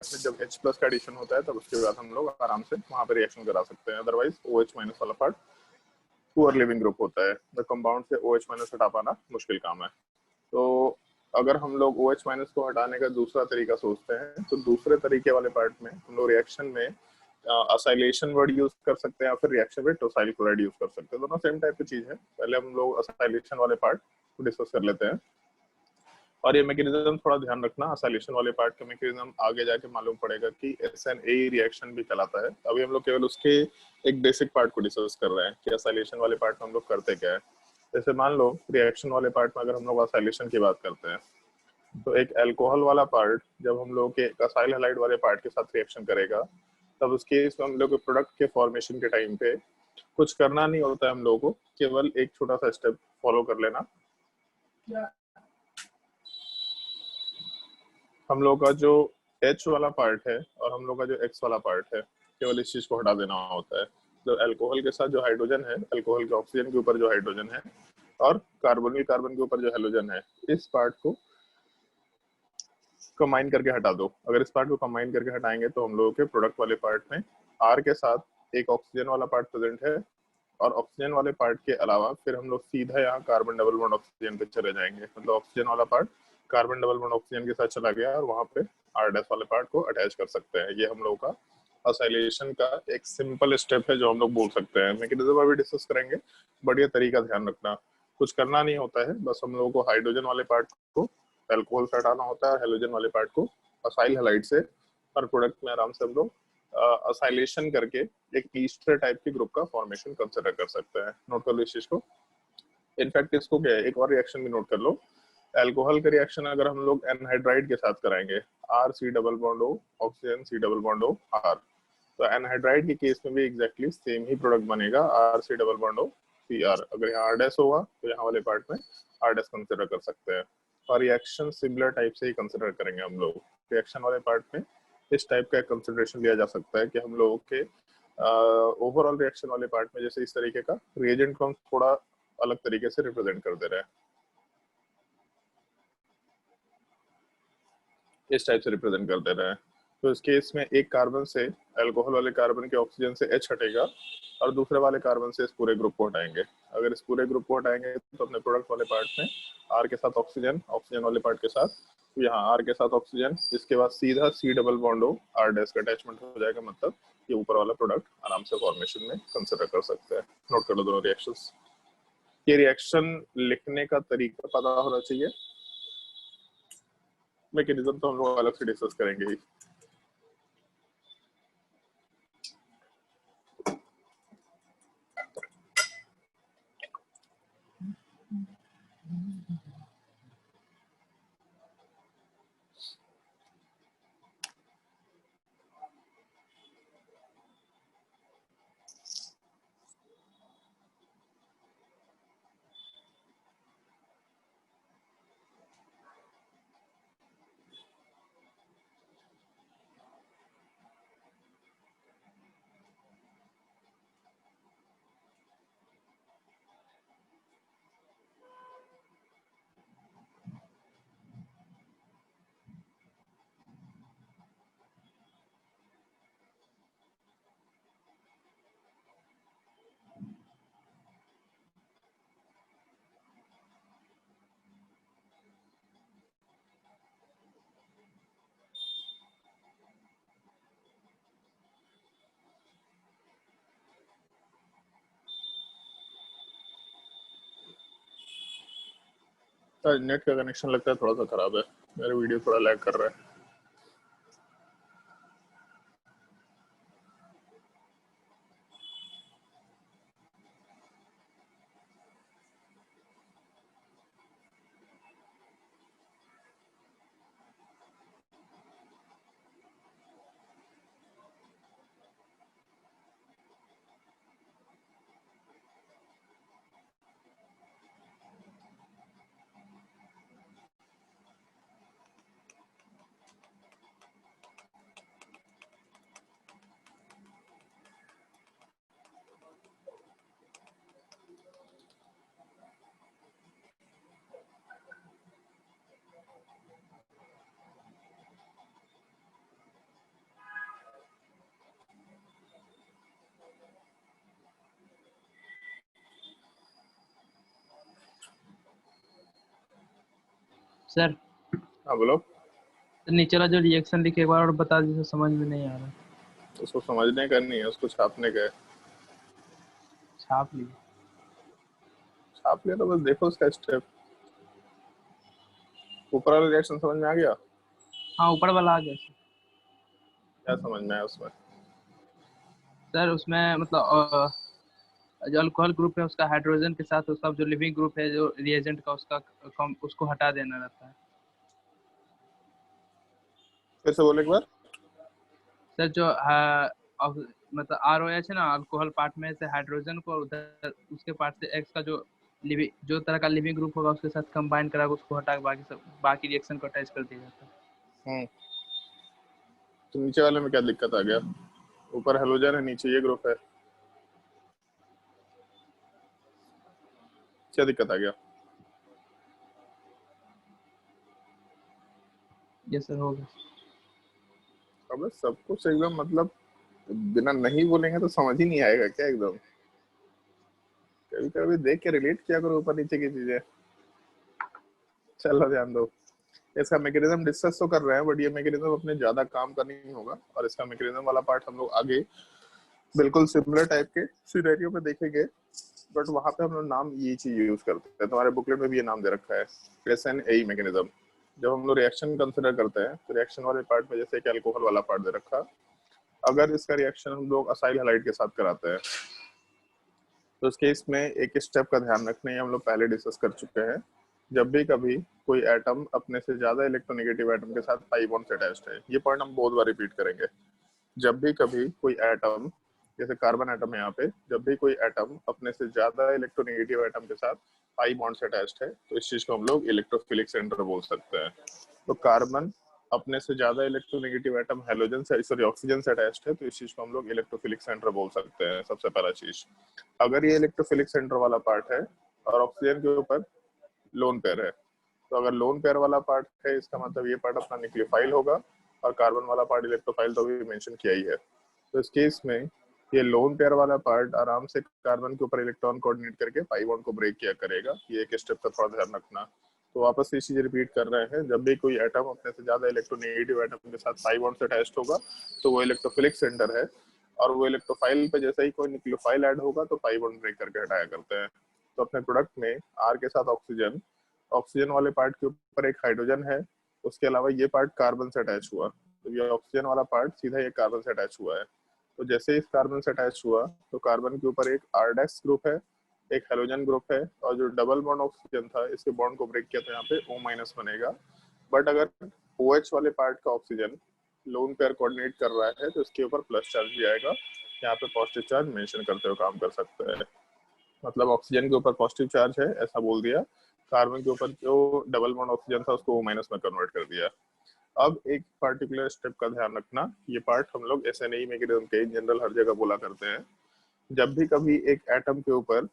में जब H plus का एडिशन होता है तब उसके बाद हम लोग आराम से वहां पे रिएक्शन करा सकते हैं। अदरवाइज OH माइनस वाला पार्ट पुअर लिविंग ग्रुप होता है, तो कंपाउंड से OH माइनस हटा पाना मुश्किल काम है। तो अगर हम लोग OH माइनस को हटाने का दूसरा तरीका सोचते हैं तो दूसरे तरीके वाले पार्ट में हम लोग रिएक्शन में असाइलेशन वर्ड यूज कर सकते हैं या फिर रिएक्शन में टोसाइल क्लोराइड यूज कर सकते हैं। दोनों सेम टाइप की चीज है। पहले हम लोग असाइलेशन वाले पार्ट को डिस्कस कर लेते हैं, और ये मैकेनिज्म थोड़ा ध्यान रखना, असाइलेशन वाले पार्ट का मैकेनिज्म आगे जाके मालूम पड़ेगा कि SNA रिएक्शन भी कहलाता है। अभी हम लोग केवल उसके एक बेसिक पार्ट को डिस्कस कर रहे हैं कि असाइलेशन वाले पार्ट में हम लोग करते क्या है। जैसे मान लो रिएक्शन वाले पार्ट में अगर हम लोग असाइलेशन की बात करते हैं तो एक अल्कोहल वाला पार्ट जब हम लोग के असाइल हैलाइड वाले पार्ट के साथ रिएक्शन करेगा तब उसके इसमें हम लोग प्रोडक्ट के फॉर्मेशन के टाइम पे कुछ करना नहीं होता है, हम लोगों को केवल एक छोटा सा स्टेप फॉलो कर लेना। हम लोग का जो H वाला पार्ट है और हम लोग का जो X वाला पार्ट है केवल इस चीज को हटा देना होता है। तो अल्कोहल के साथ जो हाइड्रोजन है, अल्कोहल के ऑक्सीजन के ऊपर जो हाइड्रोजन है और कार्बोनिल कार्बन के ऊपर जो हेलोजन है, इस पार्ट को कंबाइन करके हटा दो। अगर इस पार्ट को कंबाइन करके हटाएंगे तो हम लोगों के प्रोडक्ट वाले पार्ट में R के साथ एक ऑक्सीजन वाला पार्ट प्रेजेंट है, और ऑक्सीजन वाले पार्ट के अलावा फिर हम लोग सीधा यहाँ कार्बन डबल बॉन्ड ऑक्सीजन पे चले जाएंगे। मतलब ऑक्सीजन वाला part carbon double bond oxygen के साथ चला गया और वहां पे R डैश वाले पार्ट को अटैच कर सकते हैं। ये हम लोग का असाइलेशन का एक सिंपल स्टेप है जो हम लोग बोल सकते हैं। मैकेनिज्म अभी डिस्कस करेंगे, बढ़िया तरीका ध्यान रखना, कुछ करना नहीं होता है, बस हम लोगों को हाइड्रोजन वाले पार्ट को अल्कोहल से हटाना होता है, हेलोजन वाले पार्ट को असाइल हैलाइड से, और प्रोडक्ट में आराम से हम लोग असाइलेशन करके एक ईस्टर टाइप की ग्रुप का फॉर्मेशन कंसिडर कर सकते हैं। नोट कर लो इस चीज को। इनफैक्ट इसको क्या है, एक और रिएक्शन भी नोट कर लो। अल्कोहल का रिएक्शन अगर हम लोग एनहाइड्राइड के साथ कराएंगे, R C double bond O oxygen C double bond O R, तो एनहाइड्राइड के केस में भी एग्जैक्टली सेम ही प्रोडक्ट बनेगा, R C double bond O Cr। अगर यहाँ R डैश होगा तो यहाँ वाले पार्ट में R डैश कंसिडर कर सकते हैं। और रिएक्शन सिमिलर टाइप से ही कंसिडर करेंगे हम लोग। रिएक्शन वाले पार्ट में इस टाइप का कंसिडरेशन लिया जा सकता है कि हम लोगों के ओवरऑल रिएक्शन वाले पार्ट में जैसे इस तरीके का रिएजेंट को हम थोड़ा अलग तरीके से रिप्रेजेंट कर दे रहे हैं, इस टाइप से रिप्रेजेंट कर दे रहे हैं। तो इस केस में एक कार्बन से, अल्कोहल वाले कार्बन के ऑक्सीजन से H हटेगा और दूसरे वाले कार्बन से इस पूरे ग्रुप को हटाएंगे। अगर इस पूरे ग्रुप को हटाएंगे तो अपने प्रोडक्ट वाले पार्ट में R के साथ ऑक्सीजन, ऑक्सीजन वाले पार्ट के साथ, तो यहाँ R के साथ ऑक्सीजन, इसके बाद सीधा C double bond O R dash का अटैचमेंट हो जाएगा। मतलब ये ऊपर वाला प्रोडक्ट आराम से फॉर्मेशन में कंसिडर कर सकते हैं। नोट कर लो दोनों रिएक्शंस। ये रिएक्शन लिखने का तरीका पता होना चाहिए, मैकेनिज्म तो हम लोग अलग से डिस्कस करेंगे ही। नेट का कनेक्शन लगता है थोड़ा सा खराब है, मेरा वीडियो थोड़ा लैग कर रहा है। सर हाँ बोलो। नीचे वाला जो रिएक्शन लिखे एक बार और बता दीजिए, समझ में नहीं आ रहा। उसको समझने का नहीं है, उसको छापने का है। छाप लीजिए। छाप लिया तो बस देखो उसका स्टेप। ऊपर वाला रिएक्शन समझ में आ गया? हाँ ऊपर वाला आ गया सर। क्या समझ में आया उसमें? सर उसमें मतलब जो अल्कोहल ग्रुप है उसका हाइड्रोजन के साथ उसका जो लिविंग ग्रुप है जो रिएजेंट का उसका उसको हटा देना रहता है। फिर से बोले एक बार। सर जो मतलब ROH है ना, अल्कोहल पार्ट में से हाइड्रोजन को, उधर उसके पार्ट से एक्स का जो लिविंग जो तरह का लिविंग ग्रुप होगा उसके साथ कंबाइन करा के उसको हटा के बाकी रिएक्शन को अटैच कर दिया जाता है। तो नीचे वाले में क्या दिक्कत आ गया? ऊपर हेलोजन है, नीचे ये ग्रुप है, क्या दिक्कत आ गया? ये सर हो गया। अब सब कुछ एकदम मतलब बिना नहीं बोलेंगे तो समझ ही नहीं आएगा क्या एकदम? कभी कभी देख के रिलेट किया करो ऊपर नीचे की चीजें। चलो ध्यान दो। इसका मैकेनिज्म डिस्कस तो कर रहे हैं, बट ये मैकेनिज्म अपने ज्यादा काम का नहीं होगा, और इसका मैकेनिज्म वाला पार्ट हम लोग आगे बिल्कुल सिमिलर टाइप के सिनेरियो में देखेंगे। बट वहां पे हम लोग नाम ये चीज यूज करते हैं, तुम्हारे बुकलेट में भी ये नाम दे रखा है, SNAE मैकेनिज्म। जब हम लोग रिएक्शन कंसिडर करते हैं तो रिएक्शन वाले पार्ट में जैसे कि अल्कोहल वाला पार्ट दे रखा, अगर इसका रिएक्शन हम लोग असाइल हैलाइड के साथ कराते हैं तो उस केस में एक स्टेप का ध्यान रखना है, हम लोग पहले डिस्कस कर चुके हैं। जब भी कभी कोई एटम अपने से ज्यादा इलेक्ट्रोनेगेटिव एटम के साथ पाई बॉन्ड से अटैच्ड है, ये पॉइंट हम बहुत बार रिपीट करेंगे। जब भी कभी कोई एटम, जैसे कार्बन एटम है यहाँ पे, जब भी कोई एटम अपने से ज्यादा इलेक्ट्रोनेगेटिव एटम के साथ पाई बॉन्ड से अटैच्ड है तो इस चीज को हम लोग इलेक्ट्रोफिलिक सेंटर बोल सकते हैं। तो कार्बन अपने से ज्यादा इलेक्ट्रोनेगेटिव एटम हेलोजन से, सॉरी, ऑक्सीजन से अटैच्ड है तो इस चीज को हम लोग इलेक्ट्रोफिलिक सेंटर बोल सकते हैं। सबसे पहला चीज, अगर ये इलेक्ट्रोफिलिक सेंटर वाला पार्ट है और ऑक्सीजन के ऊपर लोन पेयर है, तो अगर लोन पेयर वाला पार्ट है इसका मतलब ये पार्ट अपना न्यूक्लियोफाइल होगा, और कार्बन वाला पार्ट इलेक्ट्रोफाइल तो अभी मेंशन किया ही है। तो इस केस में ये लोन पेयर वाला पार्ट आराम से कार्बन के ऊपर इलेक्ट्रॉन कोऑर्डिनेट करके पाई बॉन्ड को ब्रेक किया करेगा। ये एक स्टेप का थोड़ा ध्यान रखना। तो वापस ये चीज रिपीट कर रहे हैं, जब भी कोई एटम अपने से ज्यादा इलेक्ट्रोनेगेटिव एटम के साथ पाई बॉन्ड से अटैच्ड होगा तो वो इलेक्ट्रोफिलिक सेंटर है, और वो इलेक्ट्रोफाइल पे जैसे ही कोई न्यूक्लियोफाइल ऐड होगा तो पाई बॉन्ड ब्रेक करके हटाया करते हैं। तो अपने प्रोडक्ट में आर के साथ ऑक्सीजन, ऑक्सीजन वाले पार्ट के ऊपर एक हाइड्रोजन है, उसके अलावा ये पार्ट कार्बन से अटैच हुआ, तो ये ऑक्सीजन वाला पार्ट सीधा ये कार्बन से अटैच हुआ है। तो जैसे इस कार्बन से अटैच हुआ तो कार्बन के ऊपर एक आरडेक्स ग्रुप है, एक हेलोजन ग्रुप है, और जो डबल बॉन्ड ऑक्सीजन था इसके बॉन्ड को ब्रेक किया तो यहाँ पे O माइनस बनेगा। बट अगर OH वाले पार्ट का ऑक्सीजन लोन पेयर कोऑर्डिनेट कर रहा है तो इसके ऊपर प्लस चार्ज भी आएगा, यहाँ पे पॉजिटिव चार्ज मेंशन करते हुए काम कर सकते हैं। मतलब ऑक्सीजन के ऊपर पॉजिटिव चार्ज है ऐसा बोल दिया, कार्बन के ऊपर जो डबल बॉन्ड ऑक्सीजन था उसको O माइनस में कन्वर्ट कर दिया। अब एक पर्टिकुलर स्टेप का ध्यान रखना, ये पार्ट हम लोग SNAE मैकेनिज्म के जनरल हर जगह बोला करते हैं। जब भी कभी एक एटम के ऊपर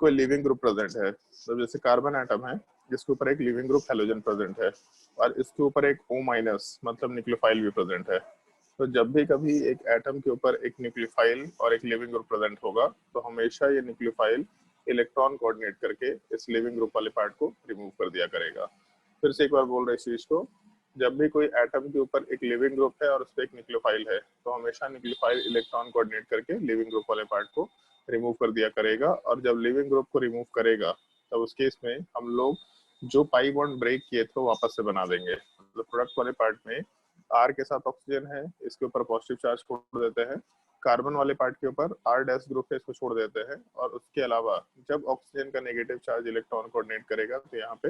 कोई लिविंग ग्रुप प्रेजेंट है, तो जैसे कार्बन एटम है जिसके ऊपर एक लिविंग ग्रुप हेलोजन प्रेजेंट है, और इसके ऊपर एक O माइनस मतलब न्यूक्लियोफाइल भी प्रेजेंट है, तो जब भी कभी एक एटम के ऊपर एक न्यूक्लियोफाइल और एक लिविंग ग्रुप प्रेजेंट होगा तो हमेशा ये न्यूक्लियोफाइल इलेक्ट्रॉन कोऑर्डिनेट करके इस लिविंग ग्रुप वाले पार्ट को रिमूव कर दिया करेगा। फिर से एक बार बोल रहे इस चीज को, जब भी कोई एटम के ऊपर एक लिविंग ग्रुप है और उस पर एक न्यूक्लियोफाइल है तो हमेशा न्यूक्लियोफाइल इलेक्ट्रॉन कोऑर्डिनेट करके लिविंग ग्रुप वाले पार्ट को रिमूव कर दिया करेगा। और जब लिविंग ग्रुप को रिमूव करेगा तब उस केस में हम लोग जो पाई बॉन्ड ब्रेक किए थे वापस से बना देंगे। मतलब प्रोडक्ट वाले पार्ट में आर के साथ ऑक्सीजन है, इसके ऊपर पॉजिटिव चार्ज छोड़ देते हैं, कार्बन वाले पार्ट के ऊपर आर डैश ग्रुप है इसको छोड़ देते हैं, और उसके अलावा जब ऑक्सीजन का नेगेटिव चार्ज इलेक्ट्रॉन कोऑर्डिनेट करेगा तो यहाँ पे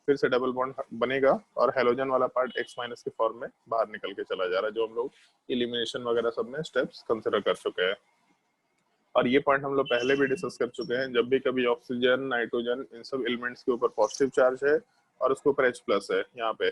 फिर से डबल बॉन्ड बनेगा और हेलोजन वाला पार्ट X माइनस के फॉर्म में बाहर निकल के चला जा रहा है, जो हम लोग इलिमिनेशन वगैरह सब में स्टेप्स कंसिडर कर चुके हैं। और ये पॉइंट हम लोग पहले भी डिस्कस कर चुके हैं, जब भी कभी ऑक्सीजन, नाइट्रोजन, इन सब एलिमेंट्स के ऊपर पॉजिटिव चार्ज है और उसके ऊपर H प्लस है, यहाँ पे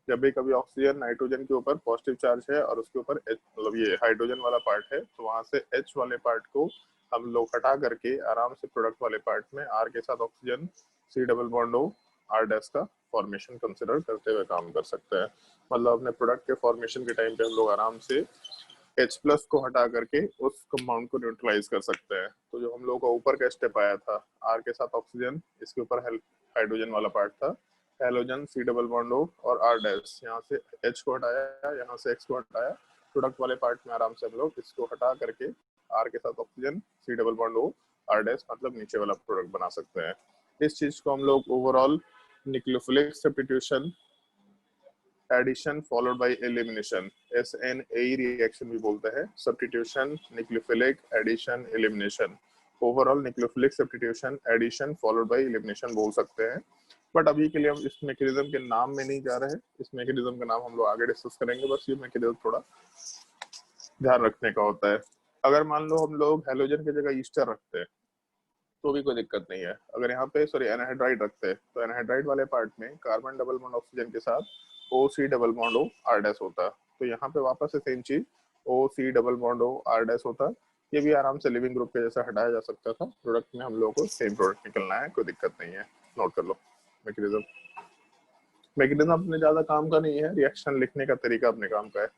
जब भी कभी ऑक्सीजन, नाइट्रोजन के ऊपर पॉजिटिव चार्ज है और उसके ऊपर मतलब ये हाइड्रोजन वाला पार्ट है, तो वहां से H वाले पार्ट को हम लोग हटा करके आराम से प्रोडक्ट वाले पार्ट में R के साथ oxygen, C double bond O, R dash का फॉर्मेशन कंसिडर करते हुए काम कर सकते हैं। मतलब अपने प्रोडक्ट के फॉर्मेशन के टाइम पे हम लोग आराम से H प्लस को हटा करके उस कंपाउंड को न्यूट्रलाइज कर सकते हैं। तो जो हम लोगों का ऊपर का स्टेप आया था, R के साथ ऑक्सीजन, इसके ऊपर हाइड्रोजन वाला पार्ट था, halogen C double bond O और R डैश, यहाँ से H को हटाया, यहाँ से X को हटाया, प्रोडक्ट वाले पार्ट में आराम से हम लोग इसको हटा करके R के साथ oxygen C double bond O R dash मतलब नीचे वाला प्रोडक्ट बना सकते हैं। इस चीज को हम लोग overall nucleophilic substitution addition followed by elimination SNAE reaction भी बोलते हैं। Substitution, nucleophilic, addition, elimination, overall nucleophilic substitution addition followed by elimination बोल सकते हैं। बट अभी के लिए हम इस मैकेनिज्म के नाम में नहीं जा रहे हैं, इस मैकेनिज्म का नाम हम लोग आगे डिस्कस करेंगे। बस ये मैकेनिज्म थोड़ा ध्यान रखने का होता है। अगर मान लो हम लोग हैलोजन की जगह ईस्टर रखते हैं तो भी कोई दिक्कत नहीं है। अगर यहाँ पे एनहाइड्राइड रखते हैं तो एनहाइड्राइड वाले पार्ट में कार्बन डबल बॉन्ड ऑक्सीजन के साथ OC double bond O R dash होता है। तो यहाँ पे वापस से सेम चीज OC double bond O R dash होता है। ये भी आराम से लिविंग ग्रुप के जैसा हटाया जा सकता था। प्रोडक्ट में हम लोगों को सेम प्रोडक्ट निकलना है, कोई दिक्कत नहीं है। नोट कर लो मैकेनिज्म। मैकेनिज्म अपने ज्यादा काम का नहीं है, रिएक्शन लिखने का तरीका अपने काम का है।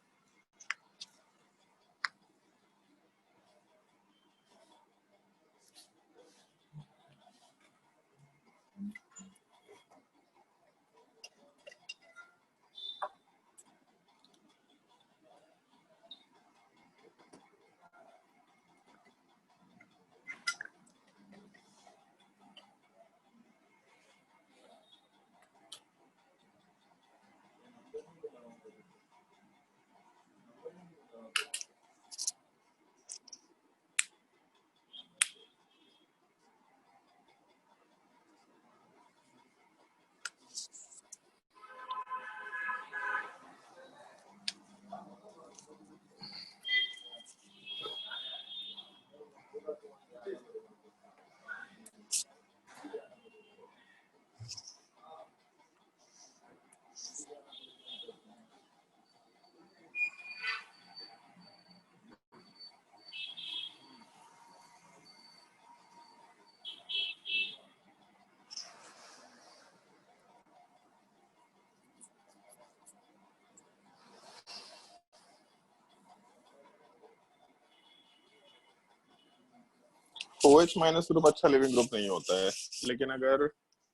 OH माइनस ग्रुप अच्छा लिविंग ग्रुप नहीं होता है, लेकिन अगर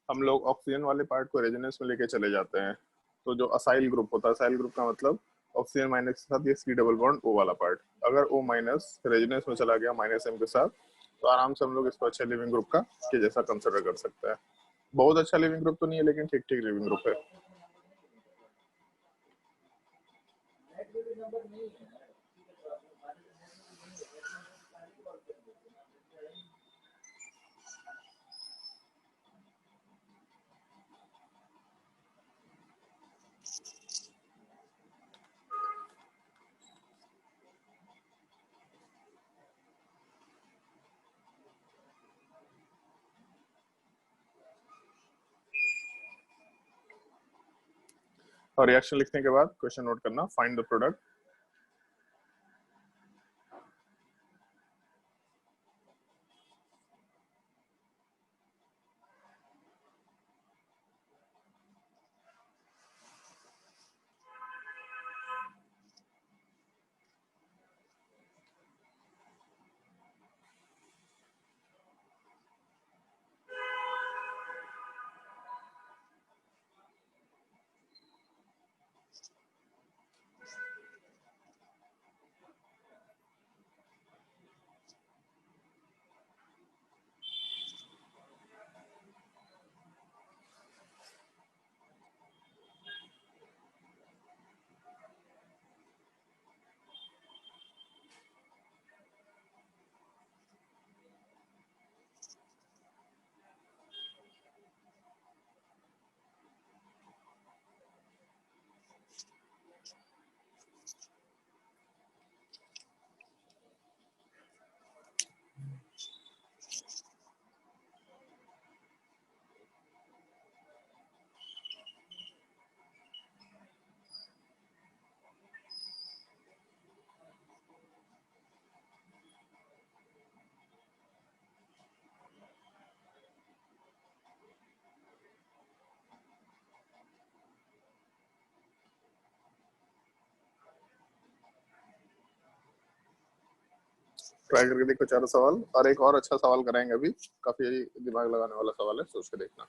हम लोग ऑक्सीजन वाले पार्ट को रेजोनेंस में लेके चले जाते हैं तो जो असाइल ग्रुप होता है, असाइल ग्रुप का मतलब ऑक्सीजन माइनस के साथ ये C डबल बॉन्ड O वाला पार्ट, अगर O माइनस रेजोनेंस में चला गया -M के साथ तो आराम से हम लोग इसको अच्छे लिविंग ग्रुप का के जैसा कंसिडर कर सकते हैं। बहुत अच्छा लिविंग ग्रुप तो नहीं है, लेकिन ठीक ठीक लिविंग ग्रुप है। और रिएक्शन लिखने के बाद क्वेश्चन नोट करना, फाइंड द प्रोडक्ट। ट्राई करके देखो चारों सवाल, और एक और अच्छा सवाल कराएंगे अभी, काफी दिमाग लगाने वाला सवाल है, सोच के देखना।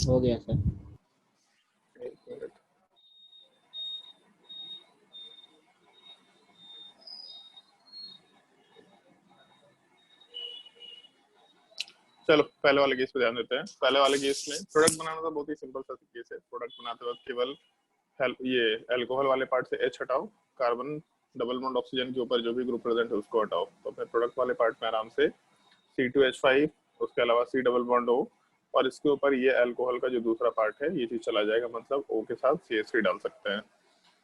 हो गया सर। एक मिनट। चलो पहले वाले केस पे ध्यान देते हैं। पहले वाले केस में प्रोडक्ट बनाना तो बहुत ही सिंपल सा केस है। प्रोडक्ट बनाते वक्त केवल ये अल्कोहल वाले पार्ट से H हटाओ, कार्बन डबल बॉन्ड ऑक्सीजन के ऊपर जो भी ग्रुप प्रेजेंट है उसको हटाओ, तो अपने प्रोडक्ट वाले पार्ट में आराम से C2H5, उसके अलावा C डबल बॉन्ड O, और इसके ऊपर ये अल्कोहल का जो दूसरा पार्ट है ये चीज चला जाएगा, मतलब O के साथ CH3 डाल सकते हैं।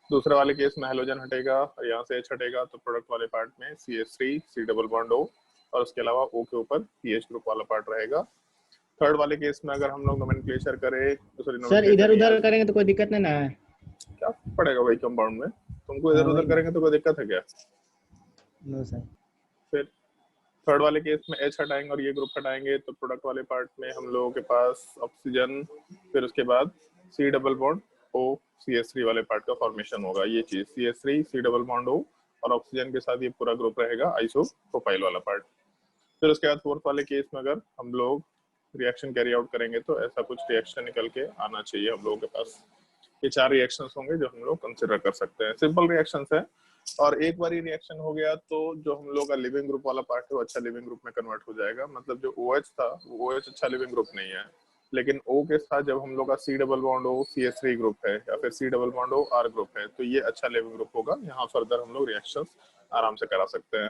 दूसरे वाले केस में हेलोजन हटेगा और यहाँ से H हटेगा, तो प्रोडक्ट वाले पार्ट में CH3 C double bond O और उसके अलावा O के ऊपर PH ग्रुप वाला पार्ट रहेगा। थर्ड वाले केस में अगर हम लोग नोमेनक्लेचर करें तो सर इधर उधर करेंगे तो कोई दिक्कत नहीं ना है? क्या पड़ेगा वही कंपाउंड में, तुमको इधर उधर करेंगे तो कोई दिक्कत है क्या? No sir. फिर थर्ड वाले केस में H हटाएंगे और ये ग्रुप हटाएंगे, तो प्रोडक्ट वाले पार्ट में हम लोगों के पास ऑक्सीजन, फिर उसके बाद C double bond O CH3 वाले पार्ट का फॉर्मेशन होगा। ये चीज CH3 C double bond O और ऑक्सीजन के साथ ये पूरा ग्रुप रहेगा आइसोप्रोपाइल वाला पार्ट। फिर उसके बाद फोर्थ वाले केस में अगर हम लोग रिएक्शन कैरी आउट करेंगे तो ऐसा कुछ रिएक्शन निकल के आना चाहिए हम लोगों के पास। ये 4 रिएक्शंस होंगे जो हम लोग कंसिडर कर सकते हैं। सिंपल रिएक्शंस है, और एक बार रिएक्शन हो गया तो जो हम लोग का लिविंग ग्रुप वाला पार्ट है वो अच्छा लिविंग ग्रुप में कन्वर्ट हो जाएगा। मतलब जो OH था वो OH अच्छा लिविंग ग्रुप नहीं है, लेकिन O के साथ जब हम लोग का C double bond O CH3 group है या फिर C double bond O R group है तो ये अच्छा लिविंग ग्रुप होगा। यहाँ फर्दर हम लोग रिएक्शंस आराम से करा सकते हैं।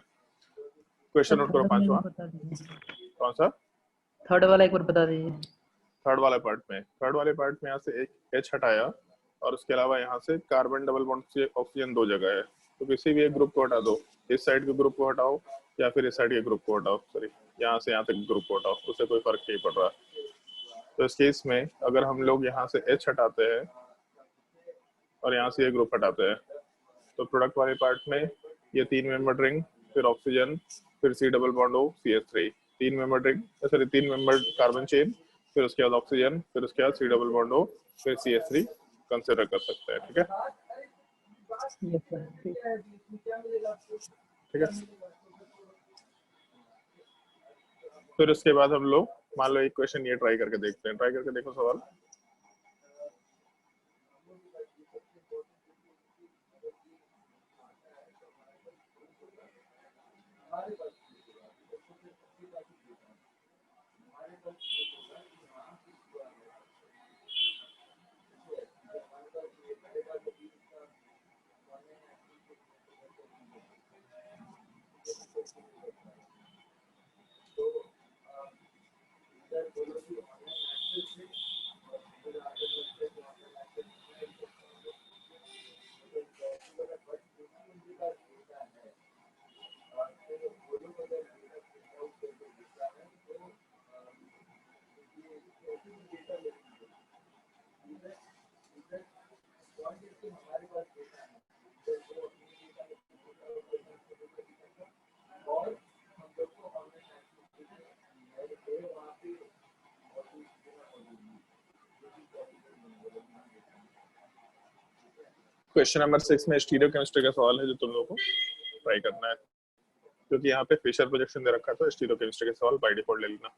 क्वेश्चन नोट करो पांचवा। कौन सा? थर्ड वाला एक बार बता दीजिए। थर्ड वाले पार्ट में यहाँ से एक H हटाया और उसके अलावा यहाँ से कार्बन डबल बॉन्ड से ऑक्सीजन 2 जगह है, तो किसी भी एक ग्रुप को हटा दो। इस साइड के ग्रुप को हटाओ या फिर इस साइड के ग्रुप को हटाओ, सॉरी यहाँ से यहाँ तक ग्रुप को हटाओ, उससे कोई फर्क नहीं पड़ रहा। तो इस केस में अगर हम लोग यहाँ से H हटाते हैं और यहाँ से ये ग्रुप हटाते हैं तो प्रोडक्ट वाले पार्ट में ये 3 मेंबर रिंग, फिर ऑक्सीजन, फिर C double bond O CH3, 3 member ring, sorry 3 member carbon chain, फिर उसके बाद ऑक्सीजन, फिर उसके बाद C डबल बॉन्ड O, फिर CH3 कंसिडर कर सकते हैं। ठीक है, ठीक है। फिर उसके बाद हम लोग मान लो एक क्वेश्चन ये ट्राई करके देखते हैं। ट्राई करके देखो सवाल। क्वेश्चन नंबर 6 में स्टीरियोकेमिस्ट्री का सवाल है जो तुम लोगों को ट्राई करना है, क्योंकि यहाँ पे फिशर प्रोजेक्शन दे रखा है तो स्टीरियोकेमिस्ट्री के सवाल बाय डिफॉल्ट ले लेना।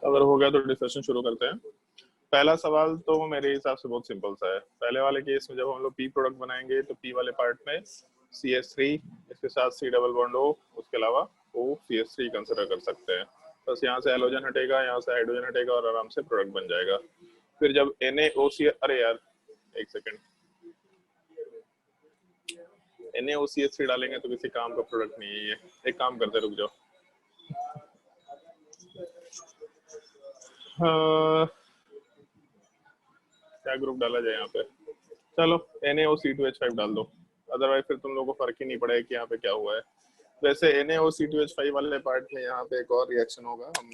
अगर हो गया तो डिस्कशन शुरू करते हैं। पहला सवाल तो मेरे हिसाब से बहुत सिंपल सा है। पहले वाले केस में जब हम लोग पी प्रोडक्ट बनाएंगे तो पी वाले पार्ट में CH3 इसके साथ C डबल बॉन्ड O, उसके अलावा O CH3 कंसिडर कर सकते हैं। बस यहाँ से हेलोजन हटेगा, यहाँ से हाइड्रोजन हटेगा और आराम से प्रोडक्ट बन जाएगा। फिर जब NaOC, अरे यार एक सेकेंड, NaOCH3 डालेंगे तो किसी काम का प्रोडक्ट नहीं है ये। एक काम करते, रुक जाओ। हाँ, क्या ग्रुप डाला जाए यहाँ पे? चलो NaOC2H5 डाल दो, अदरवाइज फिर तुम लोगों को फर्क ही नहीं पड़ेगा कि यहाँ पे क्या हुआ है। वैसे NaOC2H5 वाले पार्ट में यहाँ पे एक और रिएक्शन होगा। हम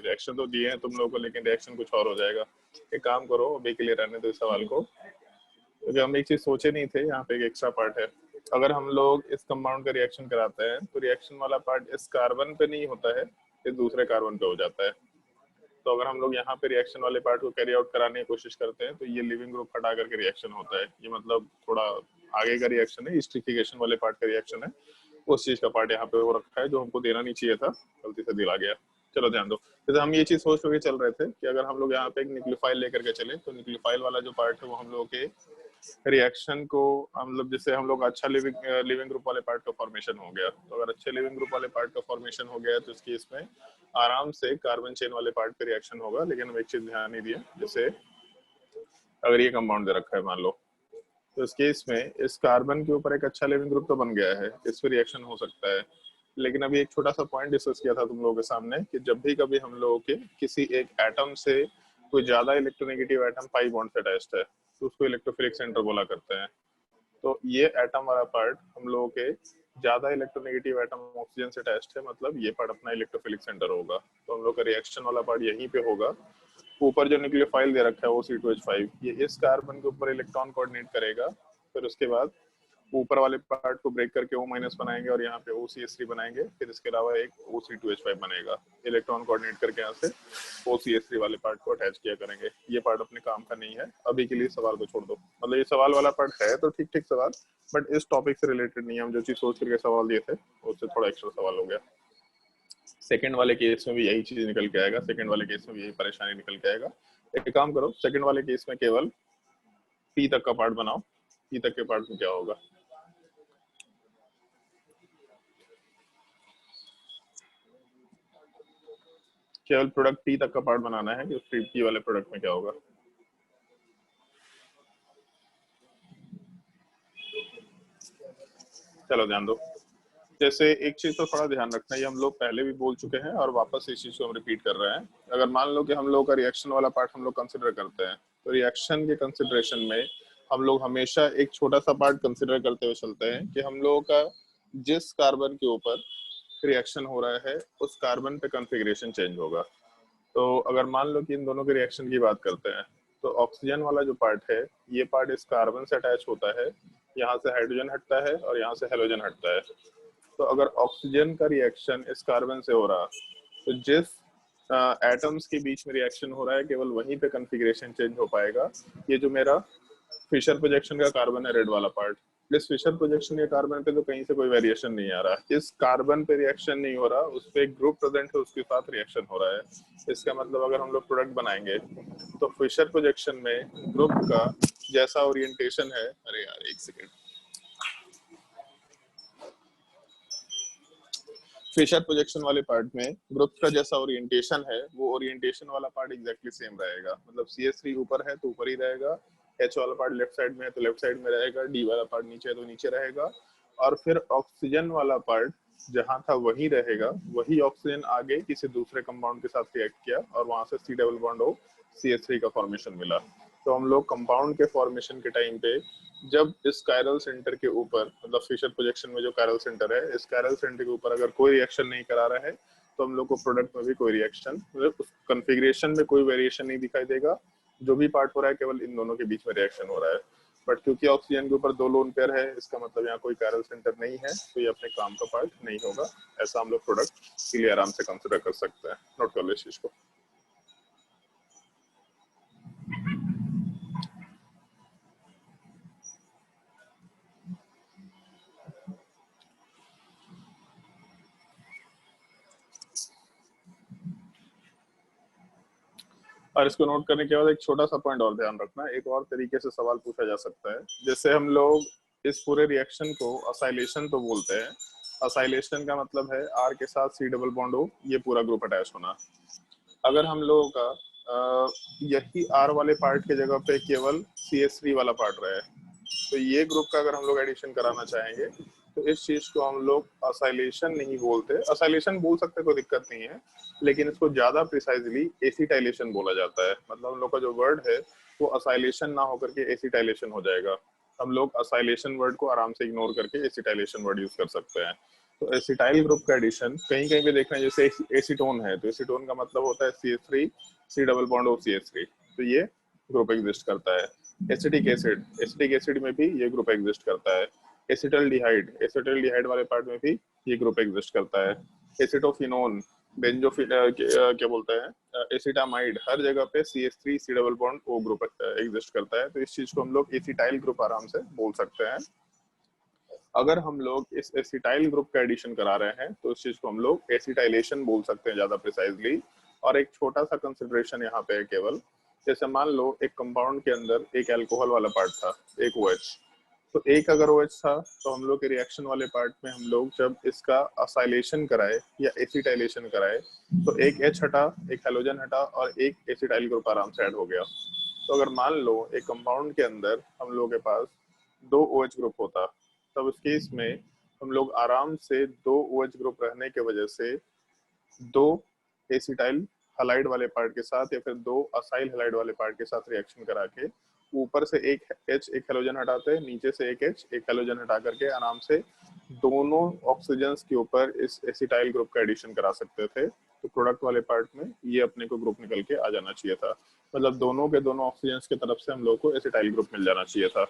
रिएक्शन तो दिए हैं तुम लोगों को, लेकिन रिएक्शन कुछ और हो जाएगा। एक काम करो, अभी के लिए रहने दो इस सवाल को, क्योंकि हम एक चीज सोचे नहीं थे। यहाँ पे एक एक्स्ट्रा पार्ट है। अगर हम लोग इस कंपाउंड का रिएक्शन कराते हैं तो रिएक्शन वाला पार्ट इस कार्बन पे नहीं होता है, इस दूसरे कार्बन पे हो जाता है। तो अगर हम लोग यहाँ पे रिएक्शन वाले पार्ट को कैरी आउट कराने की कोशिश करते हैं तो ये लिविंग ग्रुप हटा करके रिएक्शन होता है। ये मतलब थोड़ा आगे का रिएक्शन है, स्ट्रिफिकेशन वाले पार्ट का रिएक्शन है। उस चीज का पार्ट यहाँ पे वो रखा है जो हमको देना नहीं चाहिए था, गलती से दिला गया। चलो ध्यान दो। जैसे हम ये चीज सोच करके चल रहे थे कि अगर हम लोग यहाँ पे एक न्यूक्लियोफाइल लेकर के चले तो न्यूक्लियोफाइल वाला जो पार्ट है वो हम लोग के रिएक्शन को, मतलब जैसे हम लोग अच्छा लिविंग ग्रुप वाले पार्ट का फॉर्मेशन हो गया, तो अगर अच्छे लिविंग ग्रुप वाले पार्ट का फॉर्मेशन हो गया तो इसकी इसमें आराम से कार्बन चेन वाले पार्ट पे रिएक्शन होगा। लेकिन हम एक चीज ध्यान नहीं दिए, जैसे अगर ये कंपाउंड दे रखा है मान लो, तो इस केस में इस कार्बन के ऊपर एक अच्छा लिविंग ग्रुप तो बन गया है, इस पर रिएक्शन हो सकता है। लेकिन अभी एक छोटा सा पॉइंट डिस्कस किया था तुम लोगों के सामने कि जब भी कभी हम लोगों के किसी एक एटम से कोई ज्यादा इलेक्ट्रोनेगेटिव एटम पाई बॉन्ड से अटैच्ड है तो उसको इलेक्ट्रोफिलिक सेंटर बोला करते हैं। तो ये एटम वाला पार्ट हम लोगों के ज्यादा इलेक्ट्रोनेगेटिव एटम ऑक्सीजन से अटैच्ड है, मतलब ये पार्ट अपना इलेक्ट्रोफिलिक सेंटर होगा। तो हम लोग का रिएक्शन वाला पार्ट यहीं पे होगा। ऊपर जो न्यूक्लियोफाइल दे रखा है वो C2H5, ये इस कार्बन के ऊपर इलेक्ट्रॉन कोऑर्डिनेट करेगा। फिर उसके बाद ऊपर वाले पार्ट को ब्रेक करके O- बनाएंगे और यहाँ पे OCH3 बनाएंगे। फिर इसके अलावा एक OC2H5 बनेगा। इलेक्ट्रॉन कोऑर्डिनेट करके यहाँ से OCH3 वाले पार्ट को अटैच किया करेंगे। ये पार्ट अपने काम का नहीं है। अभी के लिए सवाल को छोड़ दो, मतलब ये सवाल वाला पार्ट है तो ठीक ठीक सवाल, बट इस टॉपिक से रिलेटेड नहीं है। हम जो चीज सोच करके सवाल दिए थे उससे थोड़ा एक्स्ट्रा सवाल हो गया। सेकंड वाले केस में भी यही चीज निकल के आएगा, सेकंड वाले केस में भी यही परेशानी निकल के आएगा। एक काम करो, सेकंड वाले केस में केवल पी तक का पार्ट बनाओ। पी तक के पार्ट में क्या होगा? केवल प्रोडक्ट पी तक का पार्ट बनाना है कि उस पी वाले प्रोडक्ट में क्या होगा। चलो ध्यान दो। जैसे एक चीज तो थोड़ा ध्यान रखना, ये हम लोग पहले भी बोल चुके हैं और वापस इस चीज को हम रिपीट कर रहे हैं। अगर मान लो कि हम लोग का रिएक्शन वाला पार्ट हम लोग कंसिडर करते हैं तो रिएक्शन के कंसिडरेशन में हम लोग हमेशा एक छोटा सा पार्ट कंसिडर करते हुए चलते हैं कि हम लोगों का जिस कार्बन के ऊपर रिएक्शन हो रहा है उस कार्बन पे कॉन्फ़िगरेशन चेंज होगा। तो अगर मान लो कि इन दोनों के रिएक्शन की बात करते हैं तो ऑक्सीजन वाला जो पार्ट है ये पार्ट इस कार्बन से अटैच होता है, यहाँ से हाइड्रोजन हटता है और यहाँ से हेलोजन हटता है। तो अगर ऑक्सीजन का रिएक्शन इस कार्बन से हो रहा तो जिस एटम्स के बीच में रिएक्शन हो रहा है केवल वहीं पे कॉन्फ़िगरेशन चेंज हो पाएगा। ये जो मेरा फिशर प्रोजेक्शन का कार्बन है रेड वाला पार्ट, इस फिशर प्रोजेक्शन के कार्बन पे तो कहीं से कोई वेरिएशन नहीं आ रहा। इस कार्बन पे रिएक्शन नहीं हो रहा, उस पे एक ग्रुप प्रेजेंट है उसके साथ रिएक्शन हो रहा है। इसका मतलब अगर हम लोग प्रोडक्ट बनाएंगे तो फिशर प्रोजेक्शन में ग्रुप का जैसा ओरिएंटेशन है, अरे यार एक सेकेंड, फिशर प्रोजेक्शन वाले पार्ट में ग्रुप का जैसा ओरिएंटेशन है वो ओरिएंटेशन वाला पार्ट एग्जैक्टली सेम रहेगा। मतलब CH3 ऊपर है तो ऊपर ही रहेगा, H वाला पार्ट लेफ्ट साइड में है तो लेफ्ट साइड में रहेगा, D वाला पार्ट नीचे है तो नीचे रहेगा, और फिर ऑक्सीजन वाला पार्ट जहां था वही रहेगा। वही ऑक्सीजन आगे किसी दूसरे कंपाउंड के साथ रिएक्ट किया और वहां से C double bond O CH3 का फॉर्मेशन मिला। तो हम लोग कंपाउंड के फॉर्मेशन के टाइम पे जब इस कायरल सेंटर के ऊपर, मतलब फिशर प्रोजेक्शन में जो कायरल सेंटर है, इस कायरल सेंटर के ऊपर अगर कोई रिएक्शन नहीं करा रहा है तो हम लोग को प्रोडक्ट में भी कोई रिएक्शन, मतलब उस कॉन्फ़िगरेशन में कोई वेरिएशन नहीं दिखाई देगा। जो भी पार्ट हो रहा है केवल इन दोनों के बीच में रिएक्शन हो रहा है। बट क्योंकि ऑक्सीजन के ऊपर 2 लोन पेयर है, इसका मतलब यहाँ कोई कायरल सेंटर नहीं है, तो ये अपने काम का पार्ट नहीं होगा। ऐसा हम लोग प्रोडक्ट के लिए आराम से कंसिडर कर सकते हैं। नोट कर लो इस चीज को। और इसको नोट करने के बाद एक छोटा सा पॉइंट और ध्यान रखना, एक और तरीके से सवाल पूछा जा सकता है। जैसे हम लोग इस पूरे रिएक्शन को असाइलेशन तो बोलते हैं। असाइलेशन का मतलब है आर के साथ सी डबल बॉन्ड हो, ये पूरा ग्रुप अटैच होना। अगर हम लोगों का यही आर वाले पार्ट के जगह पे केवल CH3 वाला पार्ट रहे, तो ये ग्रुप का अगर हम लोग एडिशन कराना चाहेंगे तो इस चीज को हम लोग असाइलेशन नहीं बोलते। असाइलेशन बोल सकते, कोई दिक्कत नहीं है, लेकिन इसको ज्यादा प्रिसाइजली एसिटाइलेशन बोला जाता है। मतलब हम लोग का जो वर्ड है वो असाइलेशन ना होकर के एसिटाइलेशन हो जाएगा। हम लोग असाइलेशन वर्ड को आराम से इग्नोर करके एसिटाइलेशन वर्ड यूज कर सकते हैं। तो एसिटाइल ग्रुप का एडिशन कहीं कहीं पे देखना है, जैसे एसीटोन है तो एसीटोन का मतलब होता है CH3 C double bond O CH3, तो ये ग्रुप एग्जिस्ट करता है। एसिटिक एसिड में भी ये ग्रुप एग्जिस्ट करता है। एसिटल डिहाइड वाले पार्ट में भी ये ग्रुप एग्जिस्ट करता है। एसिटोफिनोन, क्या बोलते हैं, एसिटामाइड, हर जगह पे CH3 C double bond O group exist करता है। तो इस चीज को हम लोग एसिटाइल ग्रुप आराम से बोल सकते हैं। अगर हम लोग इस एसिटाइल ग्रुप का एडिशन करा रहे हैं तो इस चीज को हम लोग एसिटाइलेशन बोल सकते हैं ज्यादा प्रिसाइजली। और एक छोटा सा कंसिडरेशन यहाँ पे है केवल, जैसे मान लो एक कंपाउंड के अंदर एक अल्कोहल वाला पार्ट था, एक OH, तो एक अगर OH था तो हम लोग के रिएक्शन वाले पार्ट में हम लोग जब इसका असाइलेशन कराए या एसिटाइलेशन कराए तो एक H हटा, एक हेलोजन हटा और एक एसिटाइल ग्रुप आराम से ऐड हो गया। तो अगर मान लो एक कंपाउंड के अंदर हम लोग के पास 2 OH ग्रुप होता, तब इस केस में हम लोग आराम से 2 OH ग्रुप रहने की वजह से 2 एसिटाइल हलाइड वाले पार्ट के साथ या फिर 2 असाइल हलाइड वाले पार्ट के साथ रिएक्शन करा के ऊपर से एक H एक हेलोजन हटाते, नीचे से एक H एक हेलोजन हटा करके आराम से दोनों ऑक्सीजन्स के ऊपर इस एसिटाइल ग्रुप का एडिशन करा सकते थे। तो प्रोडक्ट वाले पार्ट में ये अपने को ग्रुप निकल के आ जाना चाहिए था। मतलब दोनों के दोनों ऑक्सीजन्स की तरफ से हम लोग को एसिटाइल ग्रुप मिल जाना चाहिए था।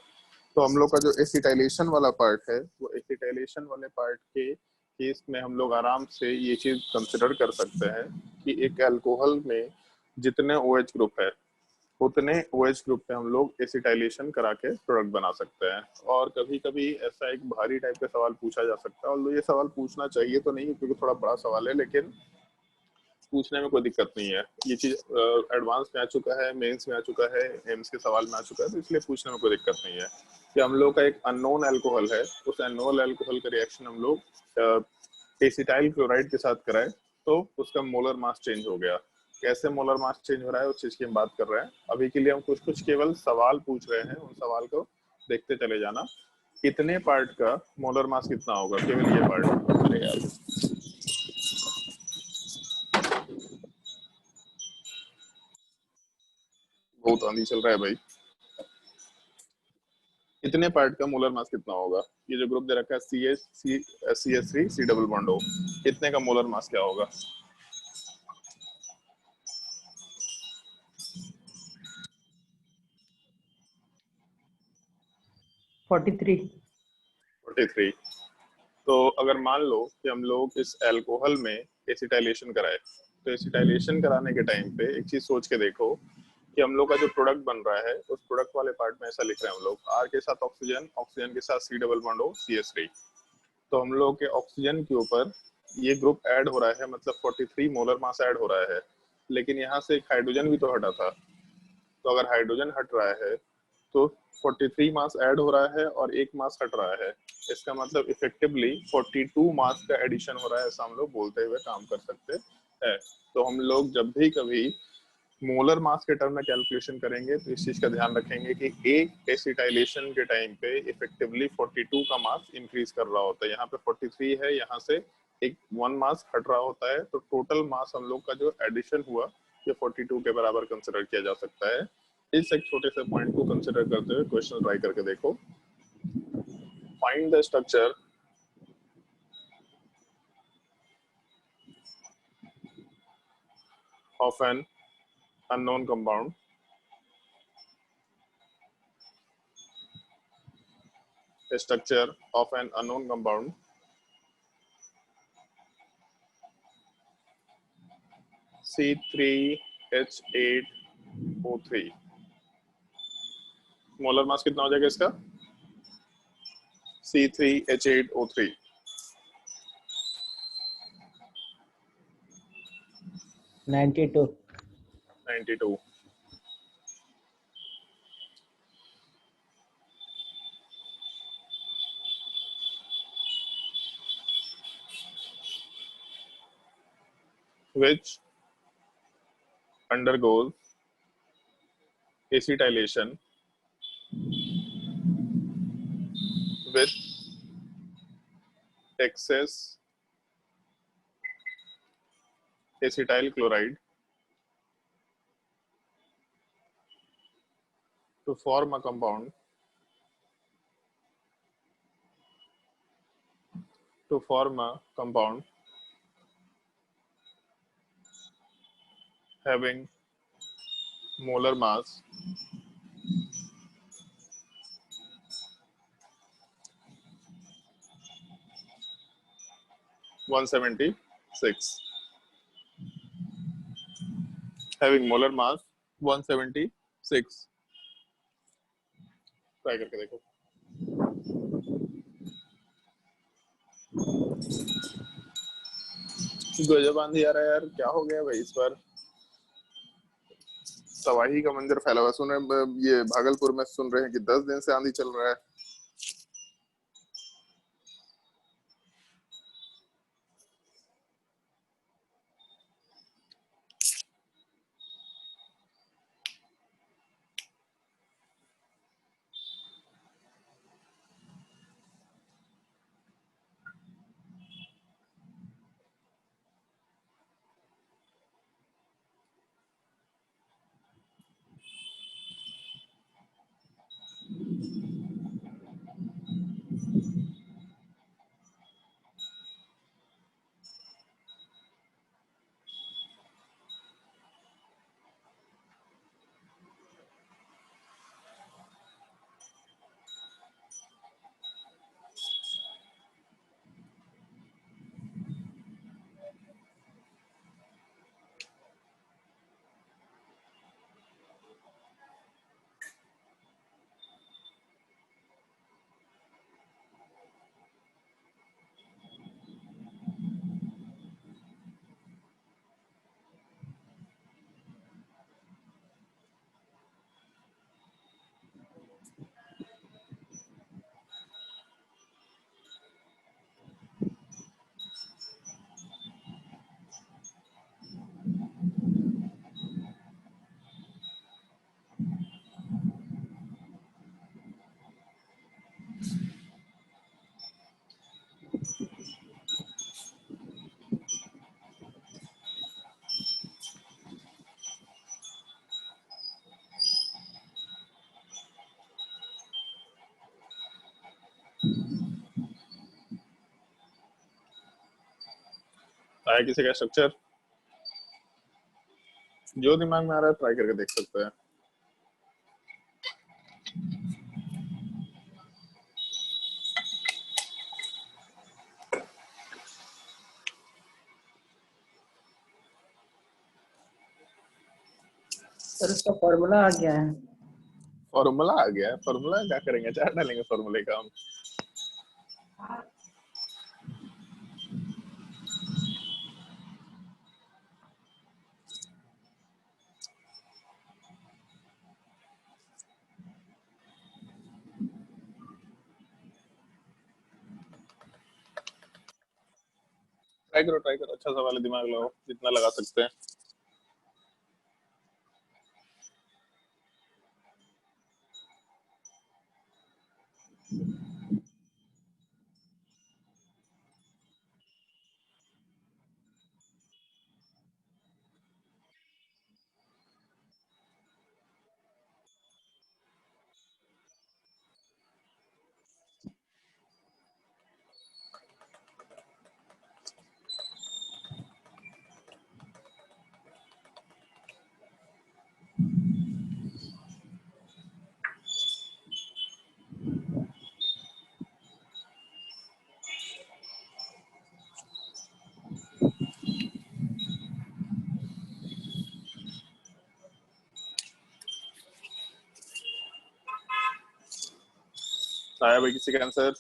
तो हम लोग का जो एसिटाइलेशन वाला पार्ट है, वो एसिटाइलेशन वाले पार्ट के केस में हम लोग आराम से ये चीज कंसिडर कर सकते हैं कि एक अल्कोहल में जितने OH ग्रुप है उतने OH ग्रुप पे हम लोग एसिटाइलेशन करा के प्रोडक्ट बना सकते हैं। और कभी कभी ऐसा एक भारी टाइप का सवाल पूछा जा सकता है, और ये सवाल पूछना चाहिए तो नहीं क्योंकि थोड़ा बड़ा सवाल है, लेकिन पूछने में कोई दिक्कत नहीं है। ये चीज एडवांस में आ चुका है, मेंस में आ चुका है, एम्स के सवाल में आ चुका है, तो इसलिए पूछने में कोई दिक्कत नहीं है कि हम लोग का एक अननोन अल्कोहल है, उस अननोन अल्कोहल का रिएक्शन हम लोग एसिटाइल क्लोराइड के साथ कराए तो उसका मोलर मास चेंज हो गया। कैसे मोलर मास चेंज हो रहा है उस चीज की हम बात कर रहे हैं। अभी के लिए हम कुछ कुछ केवल सवाल पूछ रहे हैं, उन सवाल को देखते चले जाना। कितने पार्ट का मोलर मास कितना होगा, केवल ये पार्ट। अरे यार बहुत आंधी चल रहा है भाई। इतने पार्ट का मोलर मास कितना होगा? ये जो ग्रुप दे रखा है CH3 C double bond O, इतने का मोलर मास क्या होगा? 43। तो अगर मान लो कि हम लोग इस अल्कोहल में एसिटाइलेशन कराए, तो एसिटाइलेशन कराने के टाइम पे एक चीज सोच के देखो कि हम लोग का जो प्रोडक्ट बन रहा है उस प्रोडक्ट वाले पार्ट में ऐसा लिख रहे हैं हम लोग, R के साथ ऑक्सीजन, ऑक्सीजन के साथ C double bond O CH3। तो हम लोग के ऑक्सीजन के ऊपर ये ग्रुप ऐड हो रहा है, मतलब 43 मोलर मास ऐड हो रहा है, लेकिन यहाँ से एक हाइड्रोजन भी तो हटा था। तो अगर हाइड्रोजन हट रहा है तो 43 मास ऐड हो रहा है और एक मास हट रहा है, इसका मतलब इफेक्टिवली 42 मास का एडिशन हो रहा है, ऐसा हम लोग बोलते हुए काम कर सकते हैं। तो हम लोग जब भी कभी मोलर मास के टर्म में कैलकुलेशन करेंगे तो इस चीज का ध्यान रखेंगे कि एक एसिटाइलेशन के टाइम पे इफेक्टिवली 42 का मास इंक्रीज कर रहा होता है। यहाँ पे 43 है, यहाँ से एक 1 मास हट रहा होता है, तो टोटल मास हम लोग का जो एडिशन हुआ ये 42 के बराबर कंसिडर किया जा सकता है। इस एक छोटे से पॉइंट को कंसिडर करते हुए क्वेश्चन ट्राई करके देखो। Find the structure of an unknown compound a structure of an unknown compound C3H8O3। Molar mass कितना हो जाएगा इसका? C3H8O3। 92। 92। which undergoes acetylation with excess acetyl chloride to form a compound having molar mass 176, having molar mass 176। Try करके देखो। गजब आंधी आ रहा है यार, क्या हो गया भाई इस बार? तबाही का मंजर फैला हुआ। सुन रहे, ये भागलपुर में सुन रहे हैं कि 10 दिन से आंधी चल रहा है। आया किसी का स्ट्रक्चर? जो दिमाग में आ रहा है ट्राई करके देख सकते हैं। सर उसका फॉर्मूला आ गया है। फॉर्मूला आ गया है? फॉर्मूला क्या करेंगे, चार डालेंगे फॉर्मूले का हम। ट्राई करो, अच्छा सवाल है, दिमाग लगाओ जितना लगा सकते हैं। आया भाई किसी का आंसर?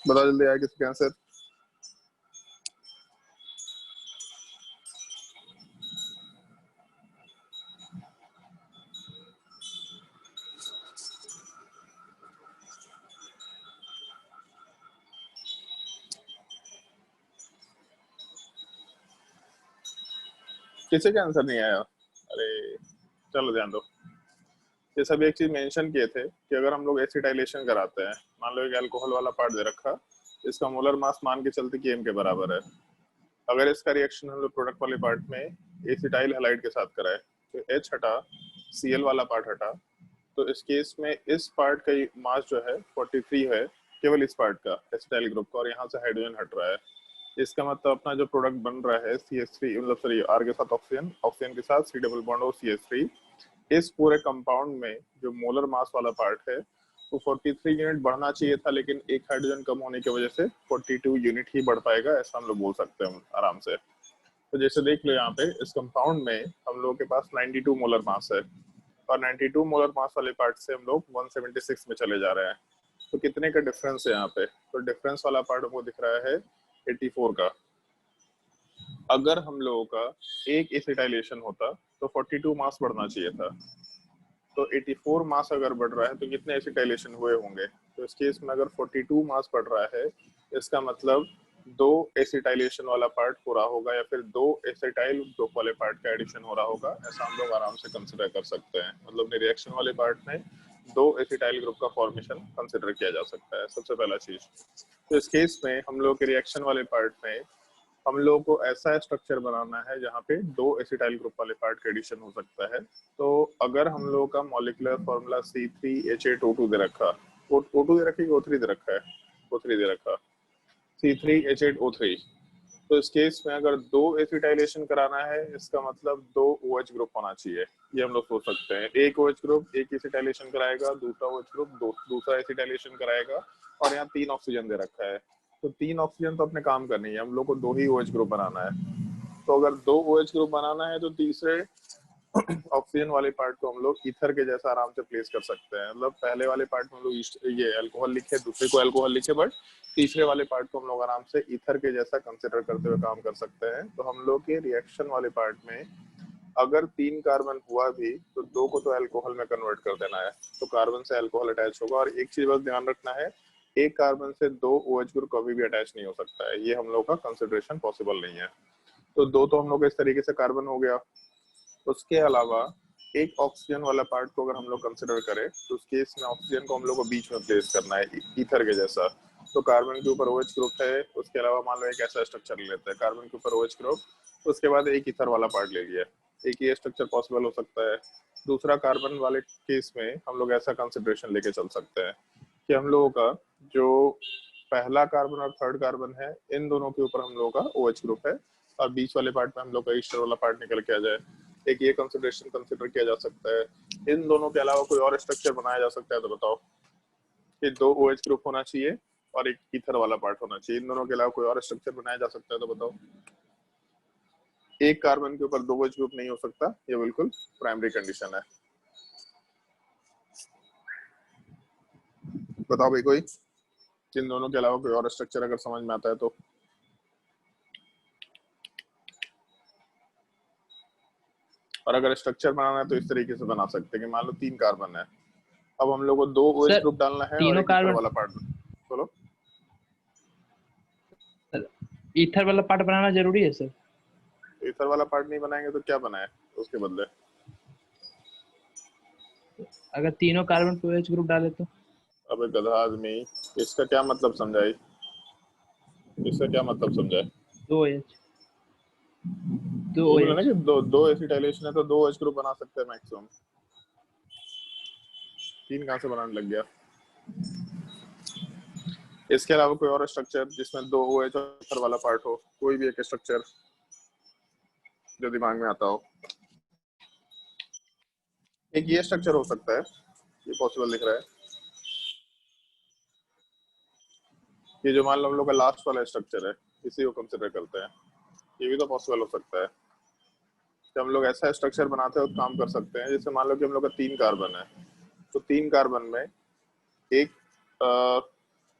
बताओ जल्दी, आया किसी का आंसर? किसी का आंसर नहीं आया? अरे चलो ध्यान दो। ये सब एक चीज मेंशन किए थे कि अगर हम लोग एसिटाइलेशन कराते हैं, मान लो एक अल्कोहल वाला पार्ट दे रखा, इसका मोलर मास मान के चलते कि m के बराबर है। अगर इसका रिएक्शन हम लोग प्रोडक्ट वाले पार्ट में एसिटाइल हैलाइड के साथ कराए तो H हटा, Cl वाला पार्ट हटा, तो इस केस में इस पार्ट का मास जो है 43 है, केवल इस पार्ट का एसिटाइल ग्रुप का, और यहाँ से हाइड्रोजन हट रहा है। इसका मतलब अपना जो प्रोडक्ट बन रहा है CH3, मतलब सॉरी R के साथ ऑक्सीजन, ऑक्सीजन के साथ C डबल बॉन्ड और CH3, इस पूरे कंपाउंड में जो मोलर मास वाला पार्ट है वो 43 यूनिट बढ़ना चाहिए था, लेकिन एक हाइड्रोजन कम होने की वजह से 42 यूनिट ही बढ़ पाएगा, ऐसा हम लोग बोल सकते हैं आराम से। तो जैसे देख लो यहाँ पे इस कंपाउंड में हम लोगों के पास 92 मोलर मास है, और 92 मोलर मास वाले पार्ट से हम लोग 176 में चले जा रहे हैं। तो कितने का डिफरेंस है यहाँ पे? तो डिफरेंस वाला पार्ट हमको दिख रहा है 84 का। अगर हम लोगों का एक एसिटाइलेशन होता तो 42 मास बढ़ना चाहिए था, तो 84 मास अगर बढ़ रहा है तो कितने एसिटाइलेशन हुए होंगे? तो इस केस में अगर 42 मास बढ़ रहा है, इसका मतलब 2 एसिटाइलेशन वाला पार्ट हो रहा होगा, या फिर 2 एसिटाइल ग्रुप वाले पार्ट का एडिशन हो रहा होगा, ऐसा हम लोग आराम से कंसिडर कर सकते हैं। मतलब रिएक्शन वाले पार्ट में 2 एसिटाइल ग्रुप का फॉर्मेशन कंसिडर किया जा सकता है, सबसे पहला चीज। तो इस केस में हम लोग के रिएक्शन वाले पार्ट में हम लोगों को ऐसा स्ट्रक्चर बनाना है जहाँ पे 2 एसिटाइल ग्रुप वाले पार्ट का एडिशन हो सकता है। तो अगर हम लोगों का मॉलिक्यूलर फॉर्मूला C3H8O2 दे रखा, O2 दे रखा है, O3 दे रखा है, O3 दे रखा, C3H8O3, तो इस केस में अगर 2 एसिटाइलेशन कराना है, इसका मतलब 2 OH ग्रुप होना चाहिए। ये हम लोग सोच सकते हैं, एक OH ग्रुप एक एसिटाइलेशन कराएगा, दूसरा OH ग्रुप दूसरा एसिटाइलेशन कराएगा, और यहाँ 3 ऑक्सीजन दे रखा है, तो 3 ऑक्सीजन तो अपने काम करनी है, हम लोग को 2 ही OH ग्रुप बनाना है। तो अगर 2 OH ग्रुप बनाना है तो तीसरे ऑक्सीजन वाले पार्ट को हम लोग ईथर के जैसा आराम से प्लेस कर सकते हैं। मतलब पहले वाले पार्ट में हम लोग ये अल्कोहल लिखे, दूसरे को अल्कोहल लिखे, बट तीसरे वाले पार्ट को हम लोग आराम से ईथर के जैसा कंसिडर करते हुए काम कर सकते हैं। तो हम लोग के रिएक्शन वाले पार्ट में अगर 3 कार्बन हुआ भी तो 2 को तो अल्कोहल में कन्वर्ट कर देना है, तो कार्बन से अल्कोहल अटैच होगा। और एक चीज बस ध्यान रखना है, एक कार्बन से 2 OH ग्रुप कभी भी अटैच नहीं हो सकता है, ये हम लोग का कंसिडरेशन पॉसिबल नहीं है। तो 2 तो हम लोग इस तरीके से कार्बन हो गया। उसके अलावा एक ऑक्सीजन वाला पार्ट को अगर हम लोग कंसिडर करें तो उस केस में ऑक्सीजन को हम लोग को बीच में प्लेस करना है ईथर के जैसा। तो कार्बन के ऊपर OH ग्रुप है, उसके अलावा मान लो एक ऐसा स्ट्रक्चर ले लेते हैं, कार्बन के ऊपर OH ग्रुप, उसके बाद एक ईथर वाला पार्ट ले लिया, एक ये स्ट्रक्चर पॉसिबल हो सकता है। दूसरा कार्बन वाले केस में हम लोग ऐसा कंसिडरेशन लेके चल सकते हैं कि हम लोगों का जो पहला कार्बन और थर्ड कार्बन है, इन दोनों के ऊपर हम लोगों का OH ग्रुप है, और बीच वाले पार्ट में हम लोग का ईस्टर वाला पार्ट निकल के आ जाए। एक ये कंसिडरेशन कंसिडर किया जा सकता है। इन दोनों के अलावा कोई और स्ट्रक्चर बनाया जा सकता है तो बताओ? कि 2 OH ग्रुप होना चाहिए और एक ईथर वाला पार्ट होना चाहिए, इन दोनों के अलावा कोई और स्ट्रक्चर बनाया जा सकता है तो बताओ? एक कार्बन के ऊपर 2 OH ग्रुप नहीं हो सकता, ये बिल्कुल प्राइमरी कंडीशन है। बताओ भाई कोई, इन दोनों के अलावा कोई और स्ट्रक्चर अगर समझ में आता है तो? और अगर स्ट्रक्चर बनाना है तो इस तरीके से बना सकते हैं कि मान लो 3 कार्बन है, अब हम लोग को 2 OH सर, ग्रुप डालना है और तीनों एक ईथर कार्बन वाला पार्ट। बोलो। ईथर वाला पार्ट बनाना जरूरी है सर? ईथर वाला पार्ट नहीं बनाएंगे तो क्या बनाए उसके बदले? अगर तीनों कार्बन पे OH ग्रुप डाले तो? अबे गधा आदमी, इसका क्या मतलब समझाई? इसका क्या मतलब समझाए? 2 OH, 2 ये बोला ना OH। कि दो एसिटाइलेशन है तो 2 OH ग्रुप बना सकते हैं मैक्सिमम। 3 कहाँ से बनाने लग गया? इसके अलावा कोई और स्ट्रक्चर जिसमें 2 OH और ईथर वाला पार्ट हो, कोई भी एक स्ट्रक्चर जो दिमाग में आता हो। एक ये स्ट्रक्चर हो सकता है, ये पॉसिबल दिख रहा है। ये जो मान लो हम लोग का लास्ट वाला स्ट्रक्चर है, इसी को कंसिडर करते हैं। ये भी तो पॉसिबल हो सकता है कि हम लोग ऐसा स्ट्रक्चर बनाते हैं, काम कर सकते हैं। जैसे मान लो कि हम लोग का 3 कार्बन है, तो 3 कार्बन में एक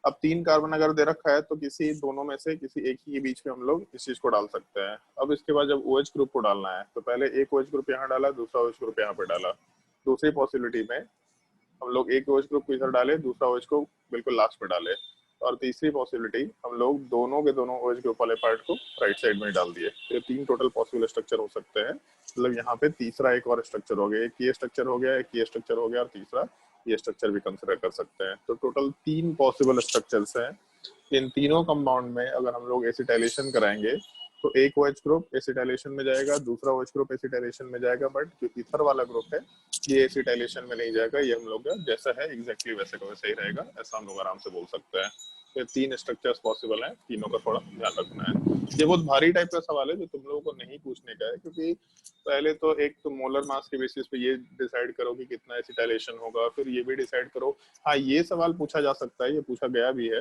अब 3 कार्बन अगर दे रखा है तो किसी दोनों में से किसी एक ही के बीच में हम लोग इस चीज को डाल सकते हैं। अब इसके बाद जब OH ग्रुप को डालना है तो पहले एक OH ग्रुप यहाँ डाला, दूसरा OH ग्रुप यहाँ पे डाला। दूसरी पॉसिबिलिटी में हम लोग एक OH ग्रुप को इधर डाले, दूसरा OH को बिल्कुल लास्ट में डाले। और तीसरी पॉसिबिलिटी हम लोग दोनों के दोनों OH ग्रुप वाले पार्ट को राइट साइड में डाल दिए। तो ये 3 टोटल पॉसिबल स्ट्रक्चर हो सकते हैं। मतलब यहाँ पे तीसरा एक और स्ट्रक्चर हो गया, एक ये स्ट्रक्चर हो गया, एक ये स्ट्रक्चर हो गया, और तीसरा ये स्ट्रक्चर भी कंसिडर कर सकते हैं। तो टोटल 3 पॉसिबल स्ट्रक्चर्स हैं। इन तीनों कंपाउंड में अगर हम लोग एसिटाइलेशन कराएंगे तो एक OH ग्रुप एसिटाइलेशन में जाएगा, दूसरा OH ग्रुप एसिटाइलेशन में जाएगा, बट जो ईथर वाला ग्रुप है ये एसिटाइलेशन में नहीं जाएगा। ये हम लोग का जैसा है एग्जैक्टली वैसे का वैसे ही रहेगा, ऐसा हम लोग आराम से बोल सकते हैं। तो 3 स्ट्रक्चर्स पॉसिबल हैं, तीनों का थोड़ा ध्यान रखना है। ये बहुत भारी टाइप का सवाल है जो तुम लोगों को नहीं पूछने का है, क्योंकि पहले तो एक तो मोलर मास के बेसिस पे ये डिसाइड करो कि कितना एसिटाइलेशन होगा, फिर ये भी डिसाइड करो। हाँ, ये सवाल पूछा जा सकता है, ये पूछा गया भी है